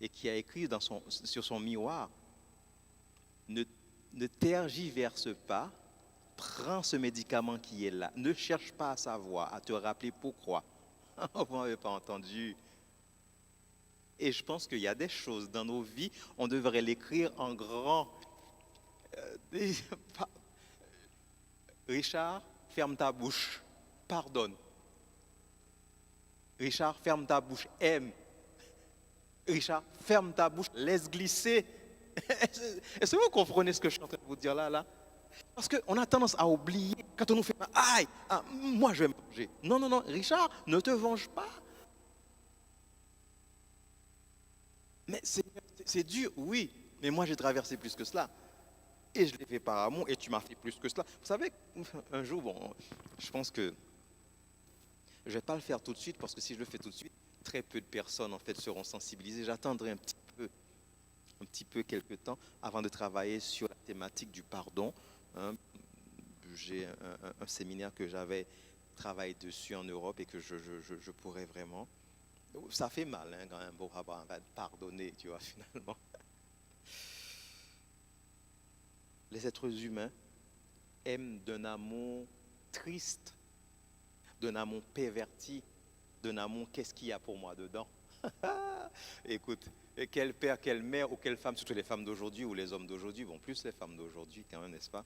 [SPEAKER 4] et qui a écrit sur son miroir, ne tergiverse pas, prends ce médicament qui est là, ne cherche pas à savoir, à te rappeler pourquoi. Vous n'avez pas entendu. Et je pense qu'il y a des choses dans nos vies, on devrait l'écrire en grand. Richard, ferme ta bouche, pardonne. Richard, ferme ta bouche, aime. Richard, ferme ta bouche, laisse glisser. Est-ce que vous comprenez ce que je suis en train de vous dire là? Parce qu'on a tendance à oublier quand on nous fait aïe, moi je vais me venger. Non, non, non, Richard, ne te venge pas. Mais c'est dur, oui, mais moi j'ai traversé plus que cela. Et je l'ai fait par amour et tu m'as fait plus que cela. Vous savez, un jour, bon, je pense que je ne vais pas le faire tout de suite parce que si je le fais tout de suite, très peu de personnes en fait seront sensibilisées. J'attendrai un petit peu quelques temps avant de travailler sur la thématique du pardon. J'ai un séminaire que j'avais travaillé dessus en Europe et que je pourrais vraiment. Ça fait mal hein, quand même pour avoir pardonné, tu vois, finalement. Les êtres humains aiment d'un amour triste, d'un amour perverti, d'un amour qu'est-ce qu'il y a pour moi dedans. Écoute, quel père, quelle mère ou quelle femme, surtout les femmes d'aujourd'hui ou les hommes d'aujourd'hui, bon plus les femmes d'aujourd'hui quand même, n'est-ce pas?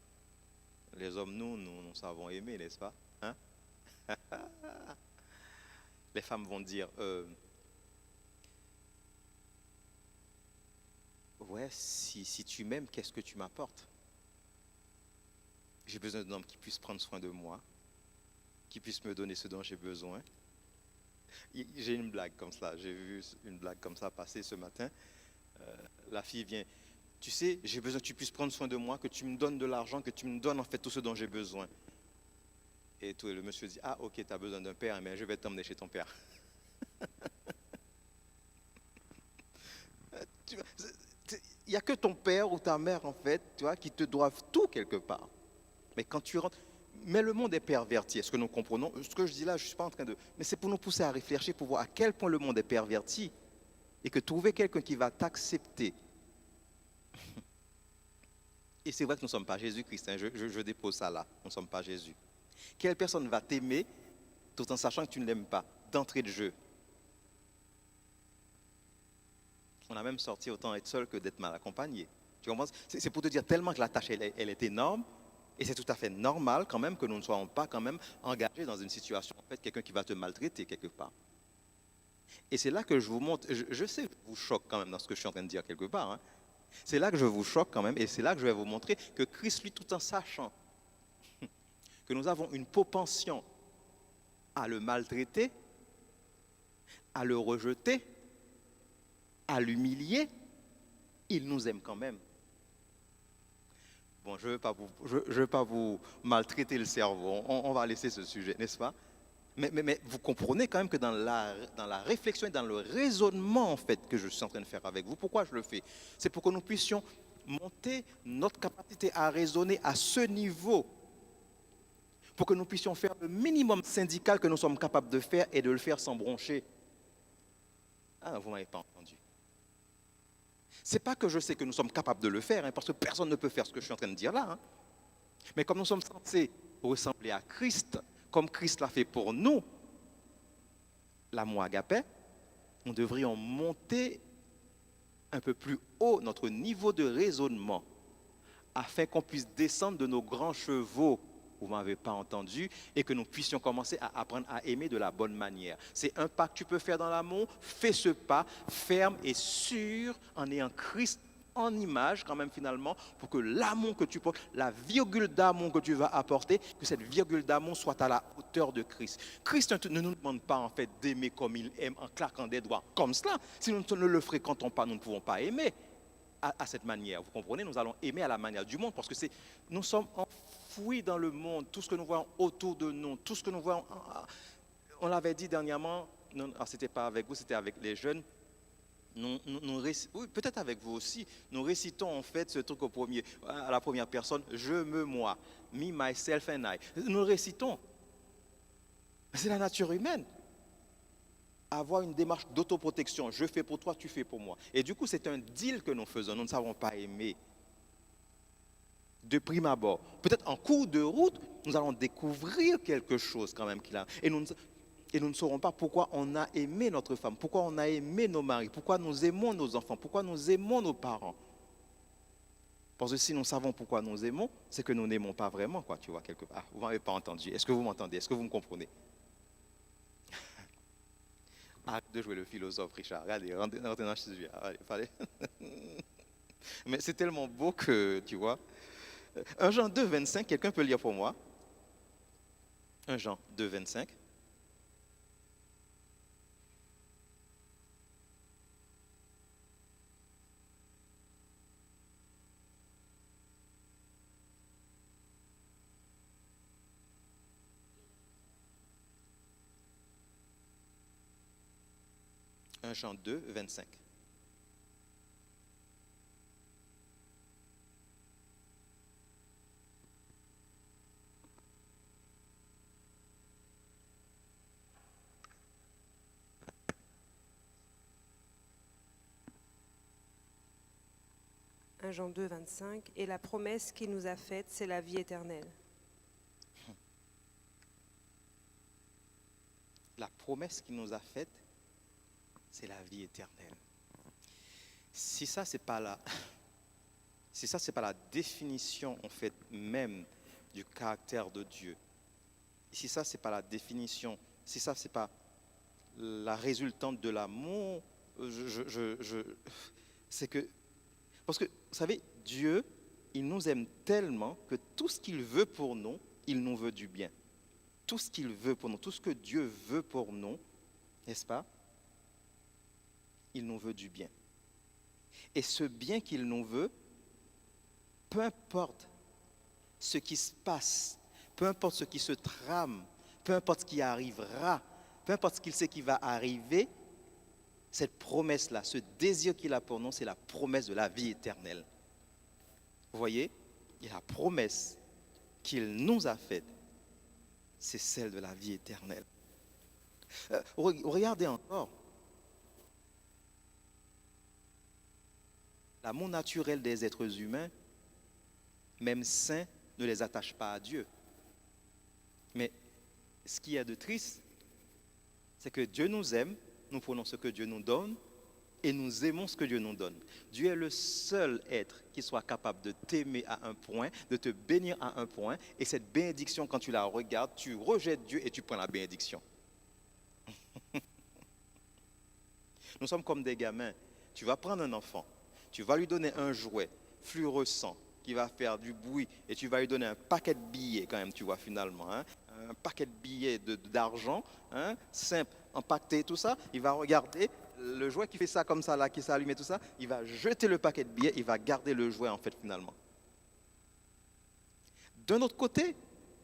[SPEAKER 4] Les hommes, nous savons aimer, n'est-ce pas? Hein? Les femmes vont dire, ouais, si tu m'aimes, qu'est-ce que tu m'apportes? J'ai besoin d'un homme qui puisse prendre soin de moi, qui puisse me donner ce dont j'ai besoin. J'ai une blague comme ça, j'ai vu une blague comme ça passer ce matin. La fille vient, tu sais, j'ai besoin que tu puisses prendre soin de moi, que tu me donnes de l'argent, que tu me donnes en fait tout ce dont j'ai besoin. Et tout, et le monsieur dit, ah ok, tu as besoin d'un père, mais je vais t'emmener chez ton père. Il n'y a que ton père ou ta mère, en fait, tu vois, qui te doivent tout quelque part. Mais quand tu rentres... Mais le monde est perverti, est-ce que nous comprenons? Ce que je dis là, je ne suis pas en train de... Mais c'est pour nous pousser à réfléchir, pour voir à quel point le monde est perverti. Et que trouver quelqu'un qui va t'accepter. Et c'est vrai que nous ne sommes pas Jésus-Christ, hein, je dépose ça là, nous ne sommes pas Jésus. Quelle personne va t'aimer tout en sachant que tu ne l'aimes pas, d'entrée de jeu? On a même sorti autant être seul que d'être mal accompagné. Tu comprends? C'est pour te dire tellement que la tâche, elle est énorme, et c'est tout à fait normal quand même que nous ne soyons pas quand même engagés dans une situation, en fait, quelqu'un qui va te maltraiter quelque part. Et c'est là que je vous montre, je sais que je vous choque quand même dans ce que je suis en train de dire quelque part, hein. C'est là que je vous choque quand même, et c'est là que je vais vous montrer que Christ, lui, tout en sachant que nous avons une propension à le maltraiter, à le rejeter, à l'humilier, il nous aime quand même. Bon, je ne veux pas vous maltraiter le cerveau, on va laisser ce sujet, n'est-ce pas? Mais vous comprenez quand même que dans la réflexion et dans le raisonnement en fait que je suis en train de faire avec vous, pourquoi je le fais? C'est pour que nous puissions monter notre capacité à raisonner à ce niveau, pour que nous puissions faire le minimum syndical que nous sommes capables de faire et de le faire sans broncher. Ah, vous ne m'avez pas entendu. Ce n'est pas que je sais que nous sommes capables de le faire, hein, parce que personne ne peut faire ce que je suis en train de dire là. Hein. Mais comme nous sommes censés ressembler à Christ, comme Christ l'a fait pour nous, l'amour agapé, nous devrions monter un peu plus haut notre niveau de raisonnement afin qu'on puisse descendre de nos grands chevaux, vous ne m'avez pas entendu, et que nous puissions commencer à apprendre à aimer de la bonne manière. C'est un pas que tu peux faire dans l'amour, fais ce pas ferme et sûr en ayant Christ en image quand même finalement, pour que l'amour que tu portes, la virgule d'amour que tu vas apporter, que cette virgule d'amour soit à la hauteur de Christ. Christ ne nous demande pas en fait d'aimer comme il aime en claquant des doigts comme cela. Si nous ne le fréquentons pas, nous ne pouvons pas aimer à cette manière. Vous comprenez? Nous allons aimer à la manière du monde parce que nous sommes enfouis dans le monde, tout ce que nous voyons autour de nous, tout ce que nous voyons. On l'avait dit dernièrement, ce n'était pas avec vous, c'était avec les jeunes. Oui, peut-être avec vous aussi, nous récitons en fait ce truc à la première personne, je me moi, me, myself and I. Nous le récitons. C'est la nature humaine. Avoir une démarche d'autoprotection, je fais pour toi, tu fais pour moi. Et du coup, c'est un deal que nous faisons, nous ne savons pas aimer. De prime abord. Peut-être en cours de route, nous allons découvrir quelque chose quand même qu'il a. Et nous ne saurons pas pourquoi on a aimé notre femme, pourquoi on a aimé nos maris, pourquoi nous aimons nos enfants, pourquoi nous aimons nos parents. Parce que si nous savons pourquoi nous aimons, c'est que nous n'aimons pas vraiment, quoi, tu vois, quelque part. Ah, vous ne m'avez pas entendu. Est-ce que vous m'entendez? Est-ce que vous me comprenez? Arrête de jouer le philosophe, Richard. Regardez, rentrez dans le sujet. Allez. Mais c'est tellement beau que, tu vois. 1 Jean 2, 25, quelqu'un peut lire pour moi? 1 Jean 2, 25. Jean 2, 25.
[SPEAKER 6] Jean 2, 25. Et la promesse qu'il nous a faite, c'est la vie éternelle.
[SPEAKER 4] La promesse qu'il nous a faite, c'est la vie éternelle. Si ça, c'est pas la définition en fait même du caractère de Dieu, si ça, c'est pas la définition, si ça, c'est pas la résultante de l'amour, c'est que, parce que, vous savez, Dieu, il nous aime tellement que tout ce qu'il veut pour nous, il nous veut du bien. Tout ce qu'il veut pour nous, tout ce que Dieu veut pour nous, n'est-ce pas? Il nous veut du bien. Et ce bien qu'il nous veut, peu importe ce qui se passe, peu importe ce qui se trame, peu importe ce qui arrivera, peu importe ce qu'il sait qui va arriver, cette promesse-là, ce désir qu'il a pour nous, c'est la promesse de la vie éternelle. Vous voyez, et la promesse qu'il nous a faite, c'est celle de la vie éternelle. Regardez encore. L'amour naturel des êtres humains, même saints, ne les attache pas à Dieu. Mais ce qui est de triste, c'est que Dieu nous aime, nous prenons ce que Dieu nous donne et nous aimons ce que Dieu nous donne. Dieu est le seul être qui soit capable de t'aimer à un point, de te bénir à un point, et cette bénédiction, quand tu la regardes, tu rejettes Dieu et tu prends la bénédiction. Nous sommes comme des gamins. Tu vas prendre un enfant, tu vas lui donner un jouet fluorescent qui va faire du bruit et tu vas lui donner un paquet de billets quand même, tu vois, finalement, hein, un paquet de billets d'argent, hein, simple, empaqueté, tout ça. Il va regarder le jouet qui fait ça comme ça, là, qui s'allume et tout ça. Il va jeter le paquet de billets, il va garder le jouet, en fait, finalement. D'un autre côté,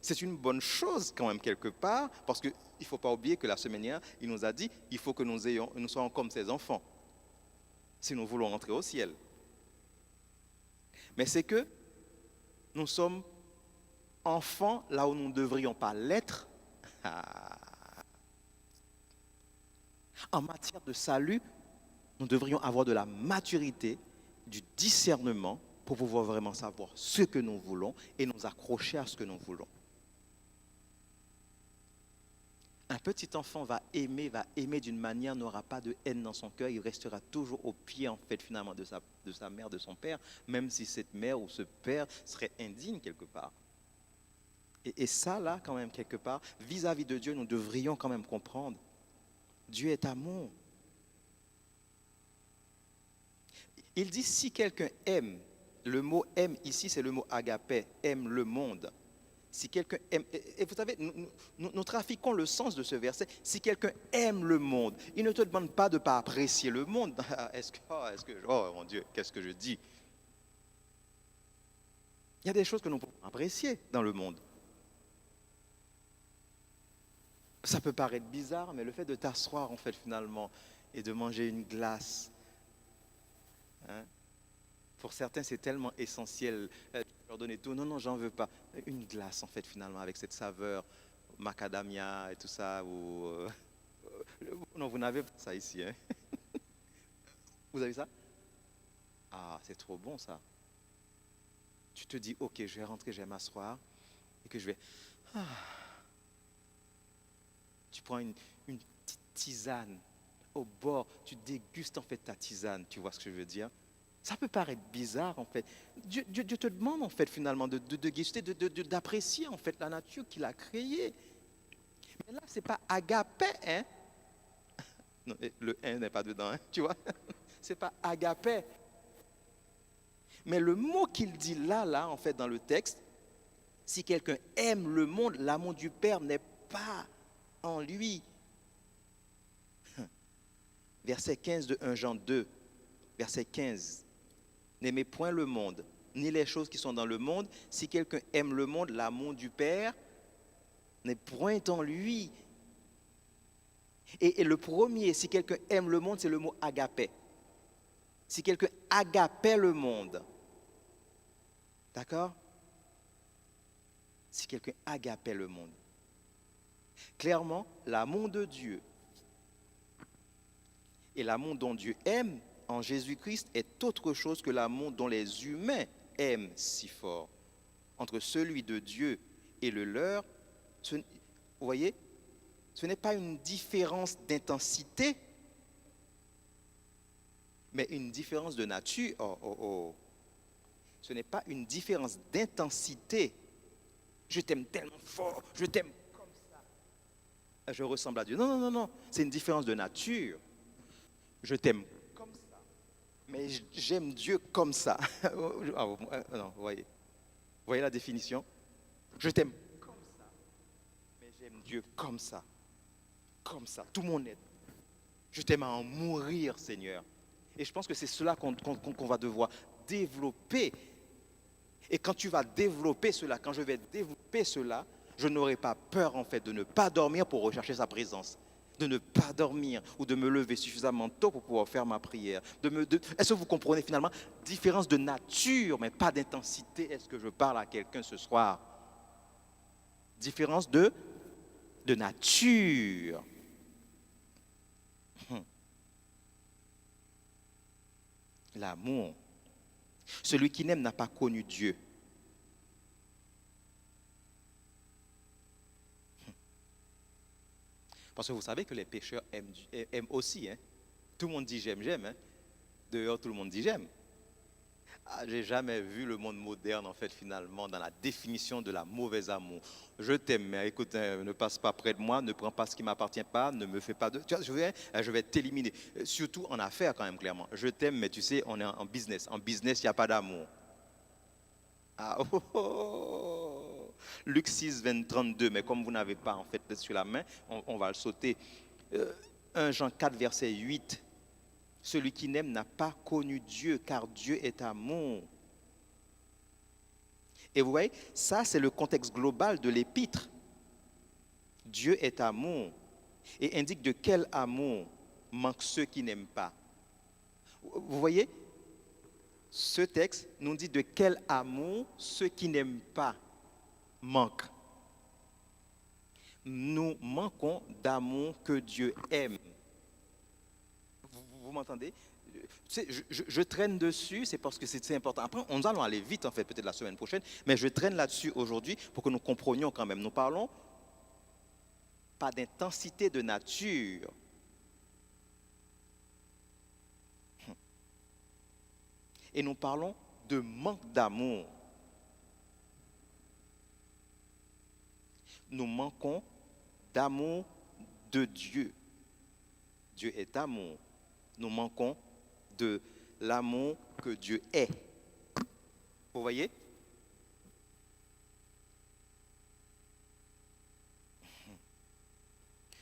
[SPEAKER 4] c'est une bonne chose quand même quelque part, parce qu'il ne faut pas oublier que la semaine dernière, il nous a dit, il faut que nous soyons comme ses enfants, si nous voulons entrer au ciel. Mais c'est que nous sommes enfants là où nous ne devrions pas l'être. En matière de salut, nous devrions avoir de la maturité, du discernement pour pouvoir vraiment savoir ce que nous voulons et nous accrocher à ce que nous voulons. Un petit enfant va aimer d'une manière, n'aura pas de haine dans son cœur, il restera toujours au pied, en fait, finalement, de sa mère, de son père, même si cette mère ou ce père serait indigne quelque part. Et ça, là, quand même, quelque part, vis-à-vis de Dieu, nous devrions quand même comprendre. Dieu est amour. Il dit, si quelqu'un aime, le mot aime ici, c'est le mot agapé, aime le monde. Si quelqu'un aime, et vous savez, nous trafiquons le sens de ce verset. Si quelqu'un aime le monde, il ne te demande pas de ne pas apprécier le monde. Oh mon Dieu, qu'est-ce que je dis? Il y a des choses que nous pouvons apprécier dans le monde. Ça peut paraître bizarre, mais le fait de t'asseoir, en fait, finalement, et de manger une glace, hein, pour certains, c'est tellement essentiel. Leur donner tout. Non, j'en veux pas. Une glace, en fait, finalement, avec cette saveur macadamia et tout ça. Non, vous n'avez pas ça ici. Hein? Vous avez ça? Ah, c'est trop bon, ça. Tu te dis, ok, je vais rentrer, je vais m'asseoir et que je vais... Tu prends une petite tisane au bord, tu dégustes, en fait, ta tisane. Tu vois ce que je veux dire? Ça peut paraître bizarre, en fait. Dieu te demande, en fait, finalement, de déguster, d'apprécier, en fait, la nature qu'il a créée. Mais là, ce n'est pas agapé, hein? Non, le « hein » n'est pas dedans, hein, tu vois? Ce n'est pas agapé. Mais le mot qu'il dit là, en fait, dans le texte, si quelqu'un aime le monde, l'amour du Père n'est pas en lui. Verset 15 de 1 Jean 2, verset 15. N'aimez point le monde, ni les choses qui sont dans le monde. Si quelqu'un aime le monde, l'amour du Père n'est point en lui. Et le premier, si quelqu'un aime le monde, c'est le mot agapé. Si quelqu'un agapait le monde, d'accord? Si quelqu'un agapait le monde. Clairement, l'amour de Dieu et l'amour dont Dieu aime en Jésus-Christ est autre chose que l'amour dont les humains aiment si fort. Entre celui de Dieu et le leur, vous voyez, ce n'est pas une différence d'intensité, mais une différence de nature. Ce n'est pas une différence d'intensité. Je t'aime tellement fort, je t'aime comme ça. Je ressemble à Dieu. Non. C'est une différence de nature. Je t'aime comme ça. Mais j'aime Dieu comme ça. Non, vous voyez la définition? Je t'aime comme ça. Mais j'aime Dieu comme ça. Comme ça. Tout mon être. Je t'aime à en mourir, Seigneur. Et je pense que c'est cela qu'on va devoir développer Et quand tu vas développer cela, quand je vais développer cela, je n'aurai pas peur en fait de ne pas dormir pour rechercher sa présence, de ne pas dormir ou de me lever suffisamment tôt pour pouvoir faire ma prière. Est-ce que vous comprenez finalement? Différence de nature, mais pas d'intensité. Est-ce que je parle à quelqu'un ce soir? Différence de nature. L'amour. Celui qui n'aime n'a pas connu Dieu. Parce que vous savez que les pécheurs aiment aussi. Hein? Tout le monde dit j'aime, j'aime. Hein? Dehors, tout le monde dit j'aime. Ah, j'ai jamais vu le monde moderne, en fait, finalement, dans la définition de la mauvaise amour. Je t'aime, mais écoute, ne passe pas près de moi, ne prends pas ce qui ne m'appartient pas, ne me fais pas de... Tu vois, je vais t'éliminer. Surtout en affaires, quand même, clairement. Je t'aime, mais tu sais, on est en business. En business, il n'y a pas d'amour. Ah, oh, oh, oh. Luc 6, 20, 32, mais comme vous n'avez pas, en fait, sur la main, on va le sauter. 1 Jean 4, verset 8. Celui qui n'aime n'a pas connu Dieu, car Dieu est amour. Et vous voyez, ça c'est le contexte global de l'épître. Dieu est amour. Et indique de quel amour manquent ceux qui n'aiment pas. Vous voyez, ce texte nous dit de quel amour ceux qui n'aiment pas manquent. Nous manquons d'amour que Dieu aime. Vous m'entendez? Je traîne dessus, c'est parce que c'est important. Après, on allons aller vite, en fait, peut-être la semaine prochaine, mais je traîne là-dessus aujourd'hui pour que nous comprenions quand même. Nous parlons pas d'intensité de nature. Et nous parlons de manque d'amour. Nous manquons d'amour de Dieu. Dieu est amour. Nous manquons de l'amour que Dieu est. Vous voyez?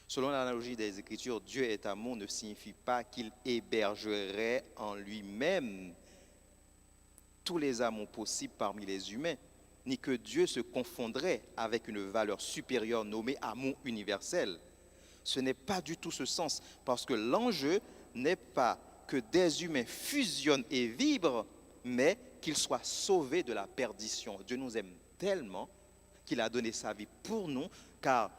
[SPEAKER 4] Selon l'analogie des Écritures, Dieu est amour ne signifie pas qu'il hébergerait en lui-même tous les amours possibles parmi les humains, ni que Dieu se confondrait avec une valeur supérieure nommée amour universel. Ce n'est pas du tout ce sens, parce que l'enjeu n'est pas que des humains fusionnent et vibrent, mais qu'ils soient sauvés de la perdition. Dieu nous aime tellement qu'il a donné sa vie pour nous, car,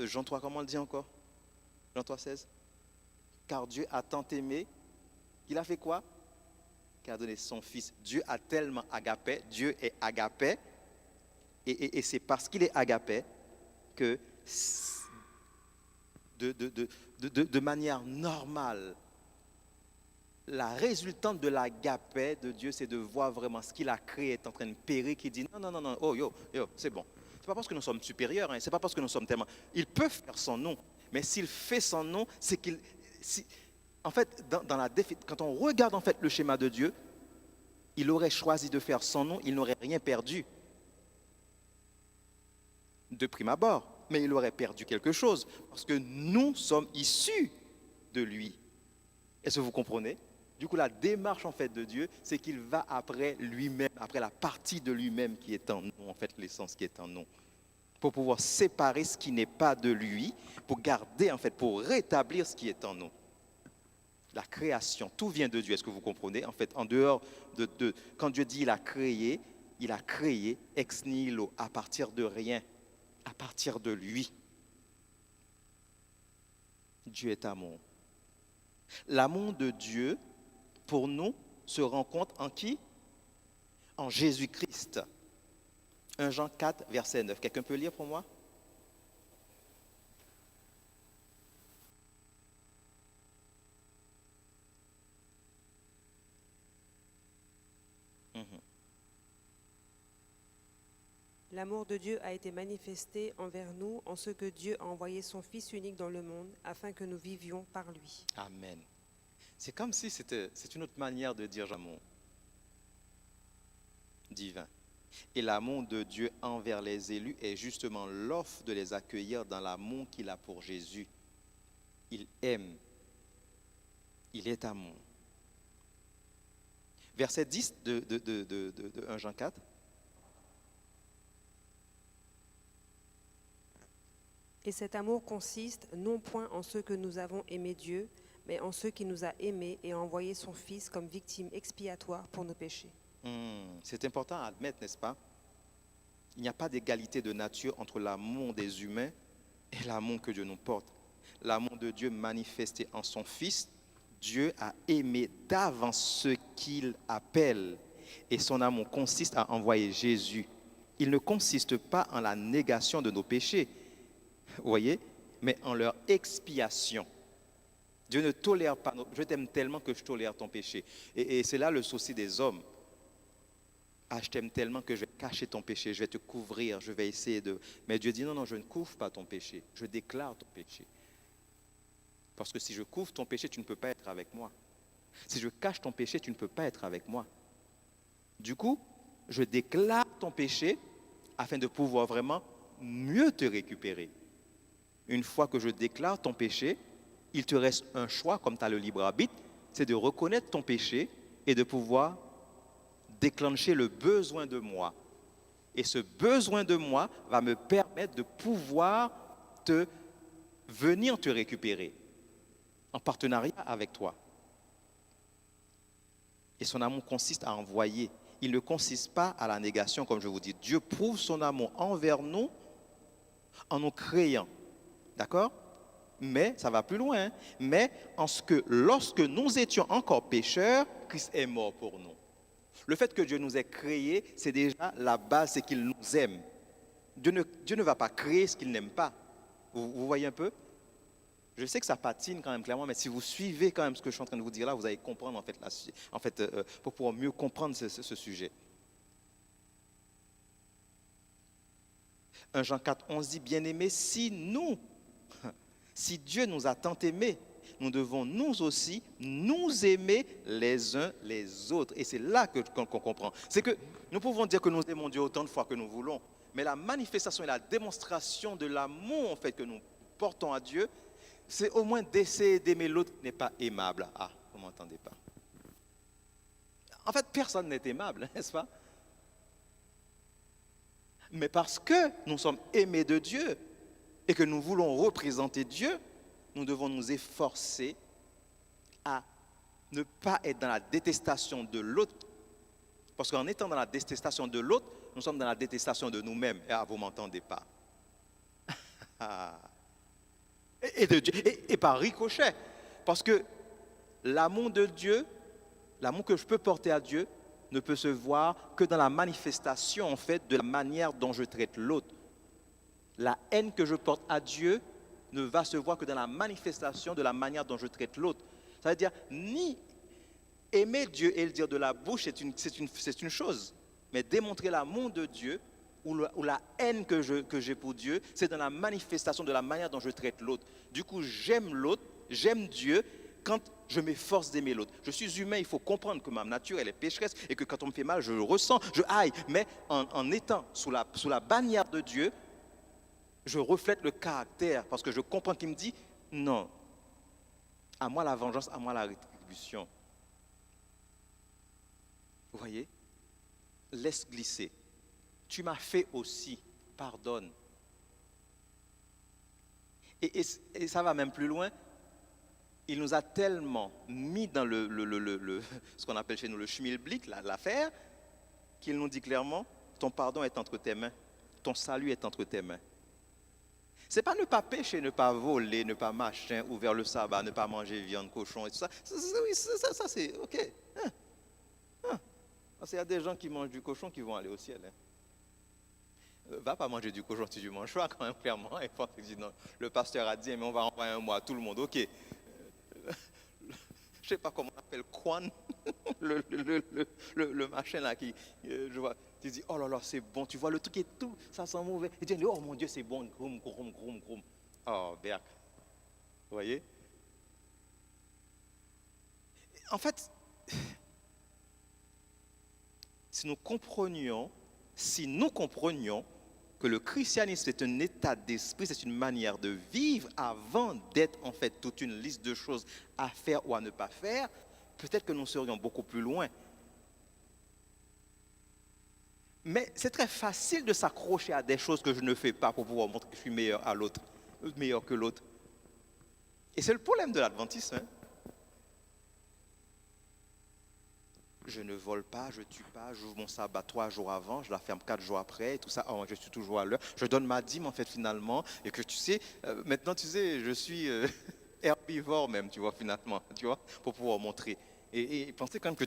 [SPEAKER 4] Jean 3, comment on le dit encore? Jean 3, 16. Car Dieu a tant aimé, qu'il a fait quoi? Qu'il a donné son Fils. Dieu a tellement agapé, Dieu est agapé, et c'est parce qu'il est agapé que de manière normale, la résultante de l'agapé de Dieu, c'est de voir vraiment ce qu'il a créé est en train de périr, qui dit non, oh yo, c'est bon. C'est pas parce que nous sommes supérieurs, hein, c'est pas parce que nous sommes tellement... Il peut faire son nom, mais s'il fait son nom, c'est qu'il... En fait, quand on regarde en fait le schéma de Dieu, il aurait choisi de faire son nom, il n'aurait rien perdu. De prime abord, mais il aurait perdu quelque chose, parce que nous sommes issus de lui. Est-ce que vous comprenez? Du coup, la démarche en fait de Dieu, c'est qu'il va après lui-même, après la partie de lui-même qui est en nous, en fait l'essence qui est en nous, pour pouvoir séparer ce qui n'est pas de lui, pour garder en fait, pour rétablir ce qui est en nous. La création, tout vient de Dieu. Est-ce que vous comprenez? En fait, en dehors quand Dieu dit il a créé ex nihilo, à partir de rien, à partir de lui. Dieu est amour. L'amour de Dieu, pour nous, se rencontre en qui? En Jésus-Christ. 1 Jean 4, verset 9. Quelqu'un peut lire pour moi?
[SPEAKER 6] L'amour de Dieu a été manifesté envers nous en ce que Dieu a envoyé son Fils unique dans le monde afin que nous vivions par lui.
[SPEAKER 4] Amen. C'est comme si c'est une autre manière de dire l'amour divin. Et l'amour de Dieu envers les élus est justement l'offre de les accueillir dans l'amour qu'il a pour Jésus. Il aime. Il est amour. Verset 10 de 1 Jean 4.
[SPEAKER 6] Et cet amour consiste non point en ce que nous avons aimé Dieu, mais en ce qui nous a aimés et a envoyé son Fils comme victime expiatoire pour nos péchés.
[SPEAKER 4] C'est important à admettre, n'est-ce pas? Il n'y a pas d'égalité de nature entre l'amour des humains et l'amour que Dieu nous porte. L'amour de Dieu manifesté en son Fils, Dieu a aimé d'avance ceux qu'il appelle. Et son amour consiste à envoyer Jésus. Il ne consiste pas en la négation de nos péchés, vous voyez, mais en leur expiation. Dieu ne tolère pas, je t'aime tellement que je tolère ton péché. Et c'est là le souci des hommes. Ah, je t'aime tellement que je vais cacher ton péché, je vais te couvrir, je vais essayer de... Mais Dieu dit non, non, je ne couvre pas ton péché, je déclare ton péché. Parce que si je couvre ton péché, tu ne peux pas être avec moi. Si je cache ton péché, tu ne peux pas être avec moi. Du coup, je déclare ton péché afin de pouvoir vraiment mieux te récupérer. Une fois que je déclare ton péché, il te reste un choix, comme tu as le libre arbitre, c'est de reconnaître ton péché et de pouvoir déclencher le besoin de moi. Et ce besoin de moi va me permettre de pouvoir venir te récupérer en partenariat avec toi. Et son amour consiste à envoyer. Il ne consiste pas à la négation, comme je vous dis. Dieu prouve son amour envers nous en nous créant. D'accord? Mais, ça va plus loin, hein? Mais en ce que lorsque nous étions encore pécheurs, Christ est mort pour nous. Le fait que Dieu nous ait créés, c'est déjà la base, c'est qu'il nous aime. Dieu ne va pas créer ce qu'il n'aime pas. Vous voyez un peu? Je sais que ça patine quand même clairement, mais si vous suivez quand même ce que je suis en train de vous dire là, vous allez comprendre en fait, pour pouvoir mieux comprendre ce sujet. 1 Jean 4, 11 dit, bien-aimés, si Dieu nous a tant aimés, nous devons nous aussi nous aimer les uns les autres. Et c'est là qu'on comprend. C'est que nous pouvons dire que nous aimons Dieu autant de fois que nous voulons, mais la manifestation et la démonstration de l'amour en fait, que nous portons à Dieu, c'est au moins d'essayer d'aimer l'autre qui n'est pas aimable. Ah, vous ne m'entendez pas. En fait, personne n'est aimable, n'est-ce pas? Mais parce que nous sommes aimés de Dieu et que nous voulons représenter Dieu, nous devons nous efforcer à ne pas être dans la détestation de l'autre. Parce qu'en étant dans la détestation de l'autre, nous sommes dans la détestation de nous-mêmes. Ah, vous ne m'entendez pas. Et de Dieu, et par ricochet. Parce que l'amour de Dieu, l'amour que je peux porter à Dieu, ne peut se voir que dans la manifestation, en fait, de la manière dont je traite l'autre. La haine que je porte à Dieu ne va se voir que dans la manifestation de la manière dont je traite l'autre. Ça veut dire, ni aimer Dieu et le dire de la bouche, c'est une chose, mais démontrer l'amour de Dieu ou la haine que j'ai pour Dieu, c'est dans la manifestation de la manière dont je traite l'autre. Du coup, j'aime l'autre, j'aime Dieu quand je m'efforce d'aimer l'autre. Je suis humain, il faut comprendre que ma nature, elle est pécheresse et que quand on me fait mal, je le ressens, je haïs. Mais en étant sous la bannière de Dieu, je reflète le caractère parce que je comprends qu'il me dit non, à moi la vengeance, à moi la rétribution. Vous voyez? Laisse glisser. Tu m'as fait aussi, pardonne. Et ça va même plus loin. Il nous a tellement mis dans ce qu'on appelle chez nous le schmilblick, l'affaire, qu'il nous dit clairement, ton pardon est entre tes mains, ton salut est entre tes mains. C'est pas ne pas pécher, ne pas voler, ne pas machin, ouvrir le sabbat, ne pas manger viande, cochon et tout ça. Ça c'est ok. Parce qu'il y a des gens qui mangent du cochon qui vont aller au ciel. Va pas manger du cochon si tu manges pas quand même, clairement. Et puis, non, le pasteur a dit, mais on va envoyer un mot à tout le monde. Ok. Je sais pas comment on appelle, Kwan, le machin là qui, je vois, tu dis, oh là là, c'est bon, tu vois, le truc est tout, ça sent mauvais. Et tu dis, oh mon Dieu, c'est bon, grom. Oh, berk. Vous voyez? En fait, si nous comprenions que le christianisme est un état d'esprit, c'est une manière de vivre avant d'être en fait toute une liste de choses à faire ou à ne pas faire, peut-être que nous serions beaucoup plus loin. Mais c'est très facile de s'accrocher à des choses que je ne fais pas pour pouvoir montrer que je suis meilleur à l'autre. meilleur que l'autre. Et c'est le problème de l'adventisme. Hein. Je ne vole pas, je ne tue pas, j'ouvre mon sabbat 3 jours avant, je la ferme 4 jours après, et tout ça, oh, je suis toujours à l'heure. Je donne ma dîme, en fait, finalement, et que tu sais, maintenant, tu sais, je suis herbivore même, tu vois, finalement, tu vois, pour pouvoir montrer. Et penser quand même que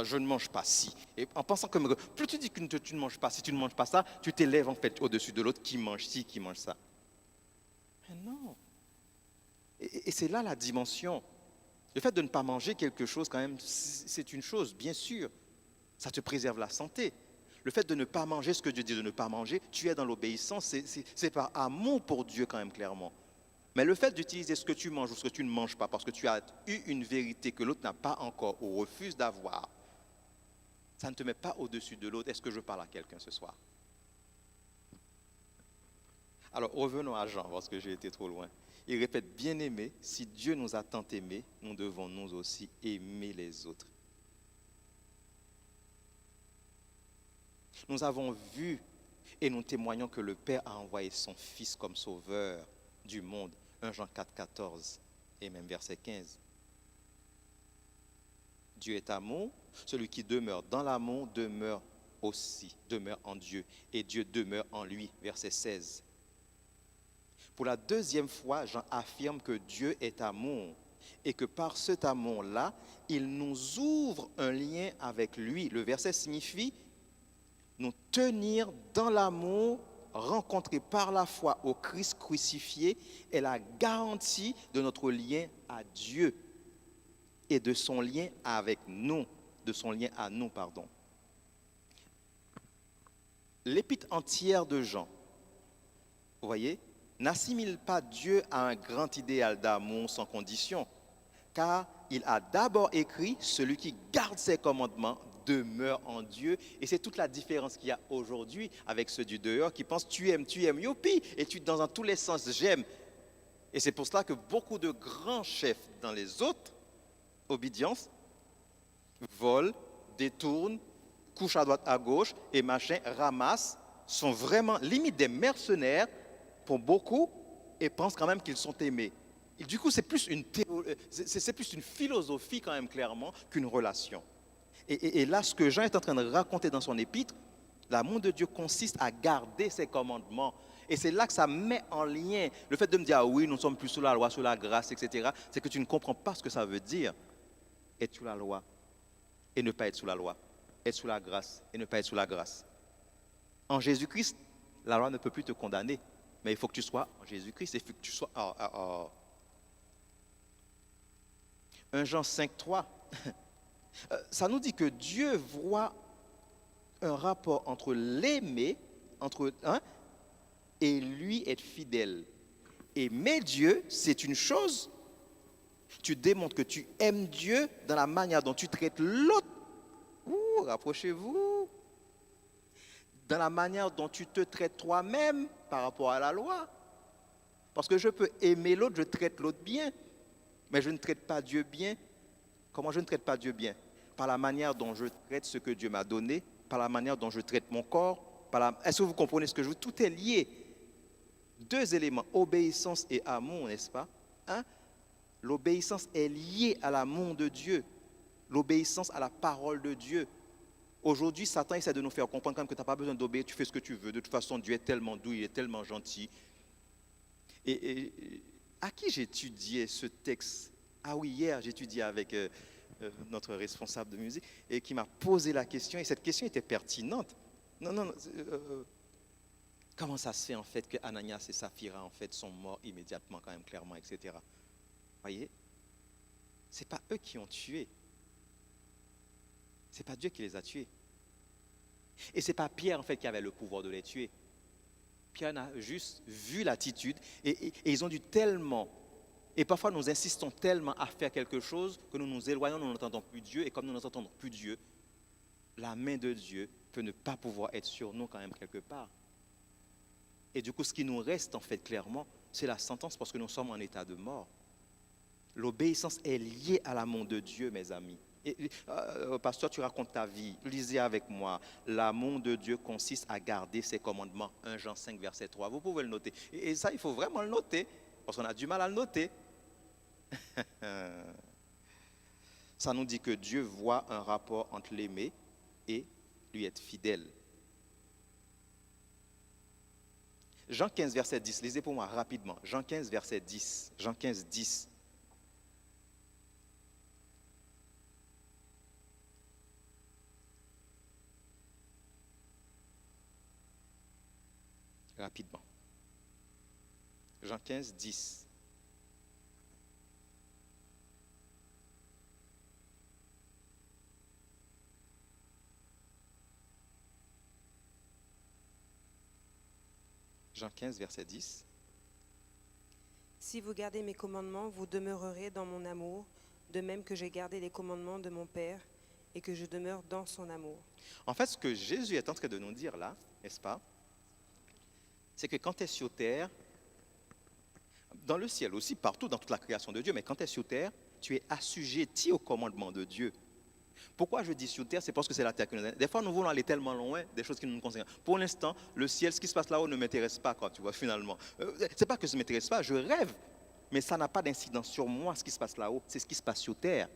[SPEAKER 4] je ne mange pas si. Et en pensant que plus tu dis que tu ne manges pas, si tu ne manges pas ça, tu t'élèves, en fait, au-dessus de l'autre qui mange ci, qui mange ça. Mais non. Et c'est là la dimension. Le fait de ne pas manger quelque chose, quand même, c'est une chose, bien sûr. Ça te préserve la santé. Le fait de ne pas manger ce que Dieu dit de ne pas manger, tu es dans l'obéissance, c'est par amour pour Dieu, quand même, clairement. Mais le fait d'utiliser ce que tu manges ou ce que tu ne manges pas, parce que tu as eu une vérité que l'autre n'a pas encore ou refuse d'avoir, ça ne te met pas au-dessus de l'autre. Est-ce que je parle à quelqu'un ce soir? Alors, revenons à Jean, parce que j'ai été trop loin. Il répète, bien-aimés, si Dieu nous a tant aimés, nous devons nous aussi aimer les autres. Nous avons vu et nous témoignons que le Père a envoyé son Fils comme sauveur du monde. 1 Jean 4, 14 et même verset 15. Dieu est amour, celui qui demeure dans l'amour demeure en Dieu, et Dieu demeure en lui. Verset 16. Pour la deuxième fois, Jean affirme que Dieu est amour et que par cet amour-là, il nous ouvre un lien avec lui. Le verset signifie nous tenir dans l'amour rencontré par la foi au Christ crucifié est la garantie de notre lien à Dieu et de son lien avec nous, pardon. L'épître entière de Jean, vous voyez, n'assimile pas Dieu à un grand idéal d'amour sans condition, car il a d'abord écrit « Celui qui garde ses commandements demeure en Dieu ». Et c'est toute la différence qu'il y a aujourd'hui avec ceux du dehors qui pensent « tu aimes, youpi !» et tu dans tous les sens « j'aime ». Et c'est pour cela que beaucoup de grands chefs dans les autres obédiences volent, détournent, couchent à droite, à gauche et machin, ramassent, sont vraiment limite des mercenaires pour beaucoup et pensent quand même qu'ils sont aimés. Et du coup, c'est plus une philosophie quand même clairement qu'une relation. Et là, ce que Jean est en train de raconter dans son épître, l'amour de Dieu consiste à garder ses commandements. Et c'est là que ça met en lien le fait de me dire, ah oui, nous sommes plus sous la loi, sous la grâce, etc. C'est que tu ne comprends pas ce que ça veut dire, être sous la loi et ne pas être sous la loi, être sous la grâce et ne pas être sous la grâce. En Jésus-Christ, la loi ne peut plus te condamner. Mais il faut que tu sois en Jésus-Christ, il faut que tu sois 1 Jean 5, 3. Ça nous dit que Dieu voit un rapport entre l'aimer, et lui être fidèle. Aimer Dieu, c'est une chose. Tu démontres que tu aimes Dieu dans la manière dont tu traites l'autre. Rapprochez-vous. Dans la manière dont tu te traites toi-même par rapport à la loi. Parce que je peux aimer l'autre, je traite l'autre bien, mais je ne traite pas Dieu bien. Comment je ne traite pas Dieu bien? Par la manière dont je traite ce que Dieu m'a donné, par la manière dont je traite mon corps. Est-ce que vous comprenez ce que je veux? Tout est lié. Deux éléments, obéissance et amour, n'est-ce pas? L'obéissance est liée à l'amour de Dieu, l'obéissance à la parole de Dieu. Aujourd'hui, Satan essaie de nous faire comprendre quand même que tu n'as pas besoin d'obéir, tu fais ce que tu veux. De toute façon, Dieu est tellement doux, il est tellement gentil. Et à qui j'étudiais ce texte? Ah oui, hier, j'étudiais avec notre responsable de musique et qui m'a posé la question, et cette question était pertinente. Comment ça se fait en fait que Ananias et Saphira en fait sont morts immédiatement quand même clairement, etc. Voyez, c'est pas eux qui ont tué, c'est pas Dieu qui les a tués, et c'est pas Pierre en fait qui avait le pouvoir de les tuer. Pierre a juste vu l'attitude et ils ont dû tellement, et parfois nous insistons tellement à faire quelque chose que nous nous éloignons, nous n'entendons plus Dieu, et comme nous n'entendons plus Dieu, la main de Dieu peut ne pas pouvoir être sur nous quand même quelque part. Et du coup, ce qui nous reste en fait clairement, c'est la sentence parce que nous sommes en état de mort. L'obéissance est liée à l'amour de Dieu, mes amis. Pasteur, tu racontes ta vie. Lisez avec moi. L'amour de Dieu consiste à garder ses commandements. 1 Jean 5, verset 3. Vous pouvez le noter. Et ça, il faut vraiment le noter. Parce qu'on a du mal à le noter. Ça nous dit que Dieu voit un rapport entre l'aimer et lui être fidèle. Jean 15, verset 10. Lisez pour moi rapidement. Jean 15, verset 10. Jean 15, 10. Rapidement. Jean 15, 10. Jean 15, verset 10.
[SPEAKER 6] Si vous gardez mes commandements, vous demeurerez dans mon amour, de même que j'ai gardé les commandements de mon Père et que je demeure dans son amour.
[SPEAKER 4] En fait, ce que Jésus est en train de nous dire là, n'est-ce pas, c'est que quand tu es sur terre, dans le ciel aussi, partout dans toute la création de Dieu, mais quand tu es sur terre, tu es assujetti au commandement de Dieu. Pourquoi je dis sur terre? C'est parce que c'est la terre que nous avons. Des fois, nous voulons aller tellement loin des choses qui ne nous concernent. Pour l'instant, le ciel, ce qui se passe là-haut ne m'intéresse pas, quoi, tu vois, finalement. C'est pas que ça ne m'intéresse pas, je rêve, mais ça n'a pas d'incidence sur moi, ce qui se passe là-haut. C'est ce qui se passe sur terre.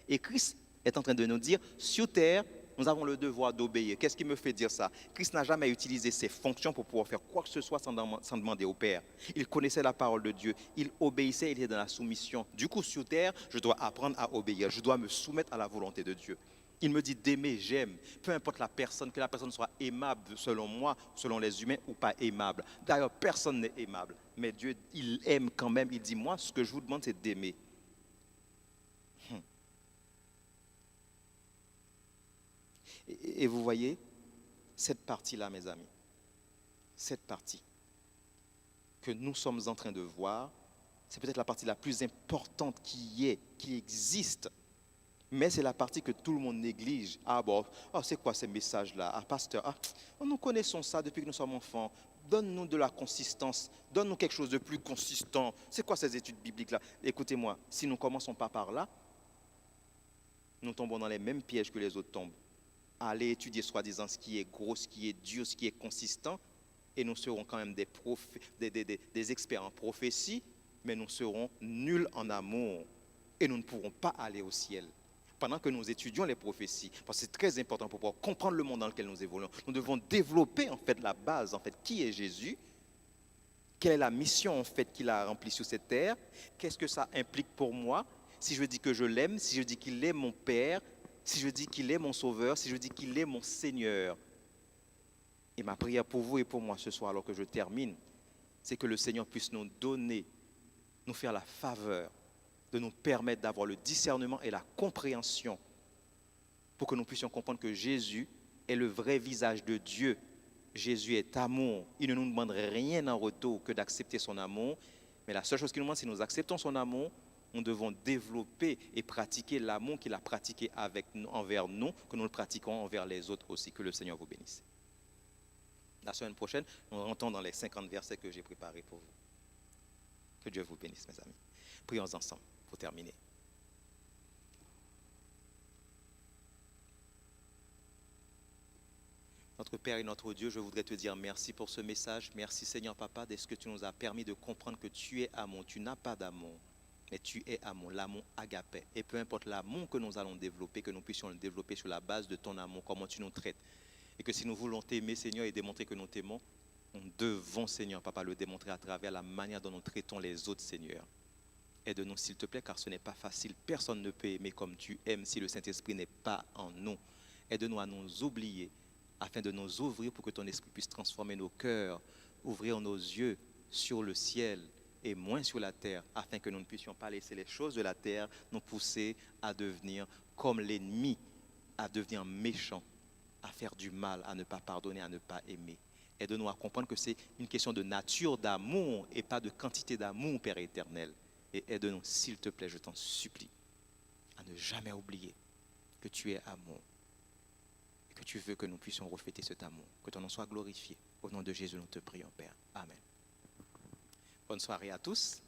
[SPEAKER 4] Et Christ est en train de nous dire, sur terre, nous avons le devoir d'obéir. Qu'est-ce qui me fait dire ça? Christ n'a jamais utilisé ses fonctions pour pouvoir faire quoi que ce soit sans demander au Père. Il connaissait la parole de Dieu. Il obéissait, il était dans la soumission. Du coup, sur terre, je dois apprendre à obéir. Je dois me soumettre à la volonté de Dieu. Il me dit d'aimer, j'aime. Peu importe la personne, que la personne soit aimable selon moi, selon les humains, ou pas aimable. D'ailleurs, personne n'est aimable. Mais Dieu, il aime quand même. Il dit, moi, ce que je vous demande, c'est d'aimer. Et vous voyez, cette partie-là, mes amis, cette partie que nous sommes en train de voir, c'est peut-être la partie la plus importante qui existe. Mais c'est la partie que tout le monde néglige. Ah bon, c'est quoi ces messages-là? Ah, pasteur, nous connaissons ça depuis que nous sommes enfants. Donne-nous de la consistance. Donne-nous quelque chose de plus consistant. C'est quoi ces études bibliques-là? Écoutez-moi, si nous ne commençons pas par là, nous tombons dans les mêmes pièges que les autres tombent. Aller étudier soi-disant ce qui est gros, ce qui est dur, ce qui est consistant, et nous serons quand même des experts en prophétie, mais nous serons nuls en amour, et nous ne pourrons pas aller au ciel. Pendant que nous étudions les prophéties, parce que c'est très important pour pouvoir comprendre le monde dans lequel nous évoluons, nous devons développer en fait la base, en fait, qui est Jésus, quelle est la mission en fait qu'il a remplie sur cette terre, qu'est-ce que ça implique pour moi, si je dis que je l'aime, si je dis qu'il est mon Père, si je dis qu'il est mon Sauveur, si je dis qu'il est mon Seigneur. Et ma prière pour vous et pour moi ce soir, alors que je termine, c'est que le Seigneur puisse nous donner, nous faire la faveur de nous permettre d'avoir le discernement et la compréhension pour que nous puissions comprendre que Jésus est le vrai visage de Dieu. Jésus est amour. Il ne nous demande rien en retour que d'accepter son amour. Mais la seule chose qu'il nous demande, c'est que nous acceptons son amour. Nous devons développer et pratiquer l'amour qu'il a pratiqué envers nous, que nous le pratiquons envers les autres aussi. Que le Seigneur vous bénisse. La semaine prochaine, nous rentrons dans les 50 versets que j'ai préparés pour vous. Que Dieu vous bénisse, mes amis. Prions ensemble pour terminer. Notre Père et notre Dieu, je voudrais te dire merci pour ce message. Merci Seigneur Papa, de ce que tu nous as permis de comprendre que tu es amour. Tu n'as pas d'amour, mais tu es amour, l'amour agapé. Et peu importe l'amour que nous allons développer, que nous puissions le développer sur la base de ton amour, comment tu nous traites. Et que si nous voulons t'aimer, Seigneur, et démontrer que nous t'aimons, nous devons, Seigneur Papa, le démontrer à travers la manière dont nous traitons les autres, Seigneur. Aide-nous, s'il te plaît, car ce n'est pas facile. Personne ne peut aimer comme tu aimes si le Saint-Esprit n'est pas en nous. Aide-nous à nous oublier, afin de nous ouvrir pour que ton Esprit puisse transformer nos cœurs, ouvrir nos yeux sur le ciel et moins sur la terre, afin que nous ne puissions pas laisser les choses de la terre nous pousser à devenir comme l'ennemi, à devenir méchants, à faire du mal, à ne pas pardonner, à ne pas aimer. Aide-nous à comprendre que c'est une question de nature d'amour et pas de quantité d'amour, Père éternel. Et aide-nous, s'il te plaît, je t'en supplie, à ne jamais oublier que tu es amour et que tu veux que nous puissions refléter cet amour. Que ton nom soit glorifié. Au nom de Jésus, nous te prions, Père. Amen. Bonne soirée à tous.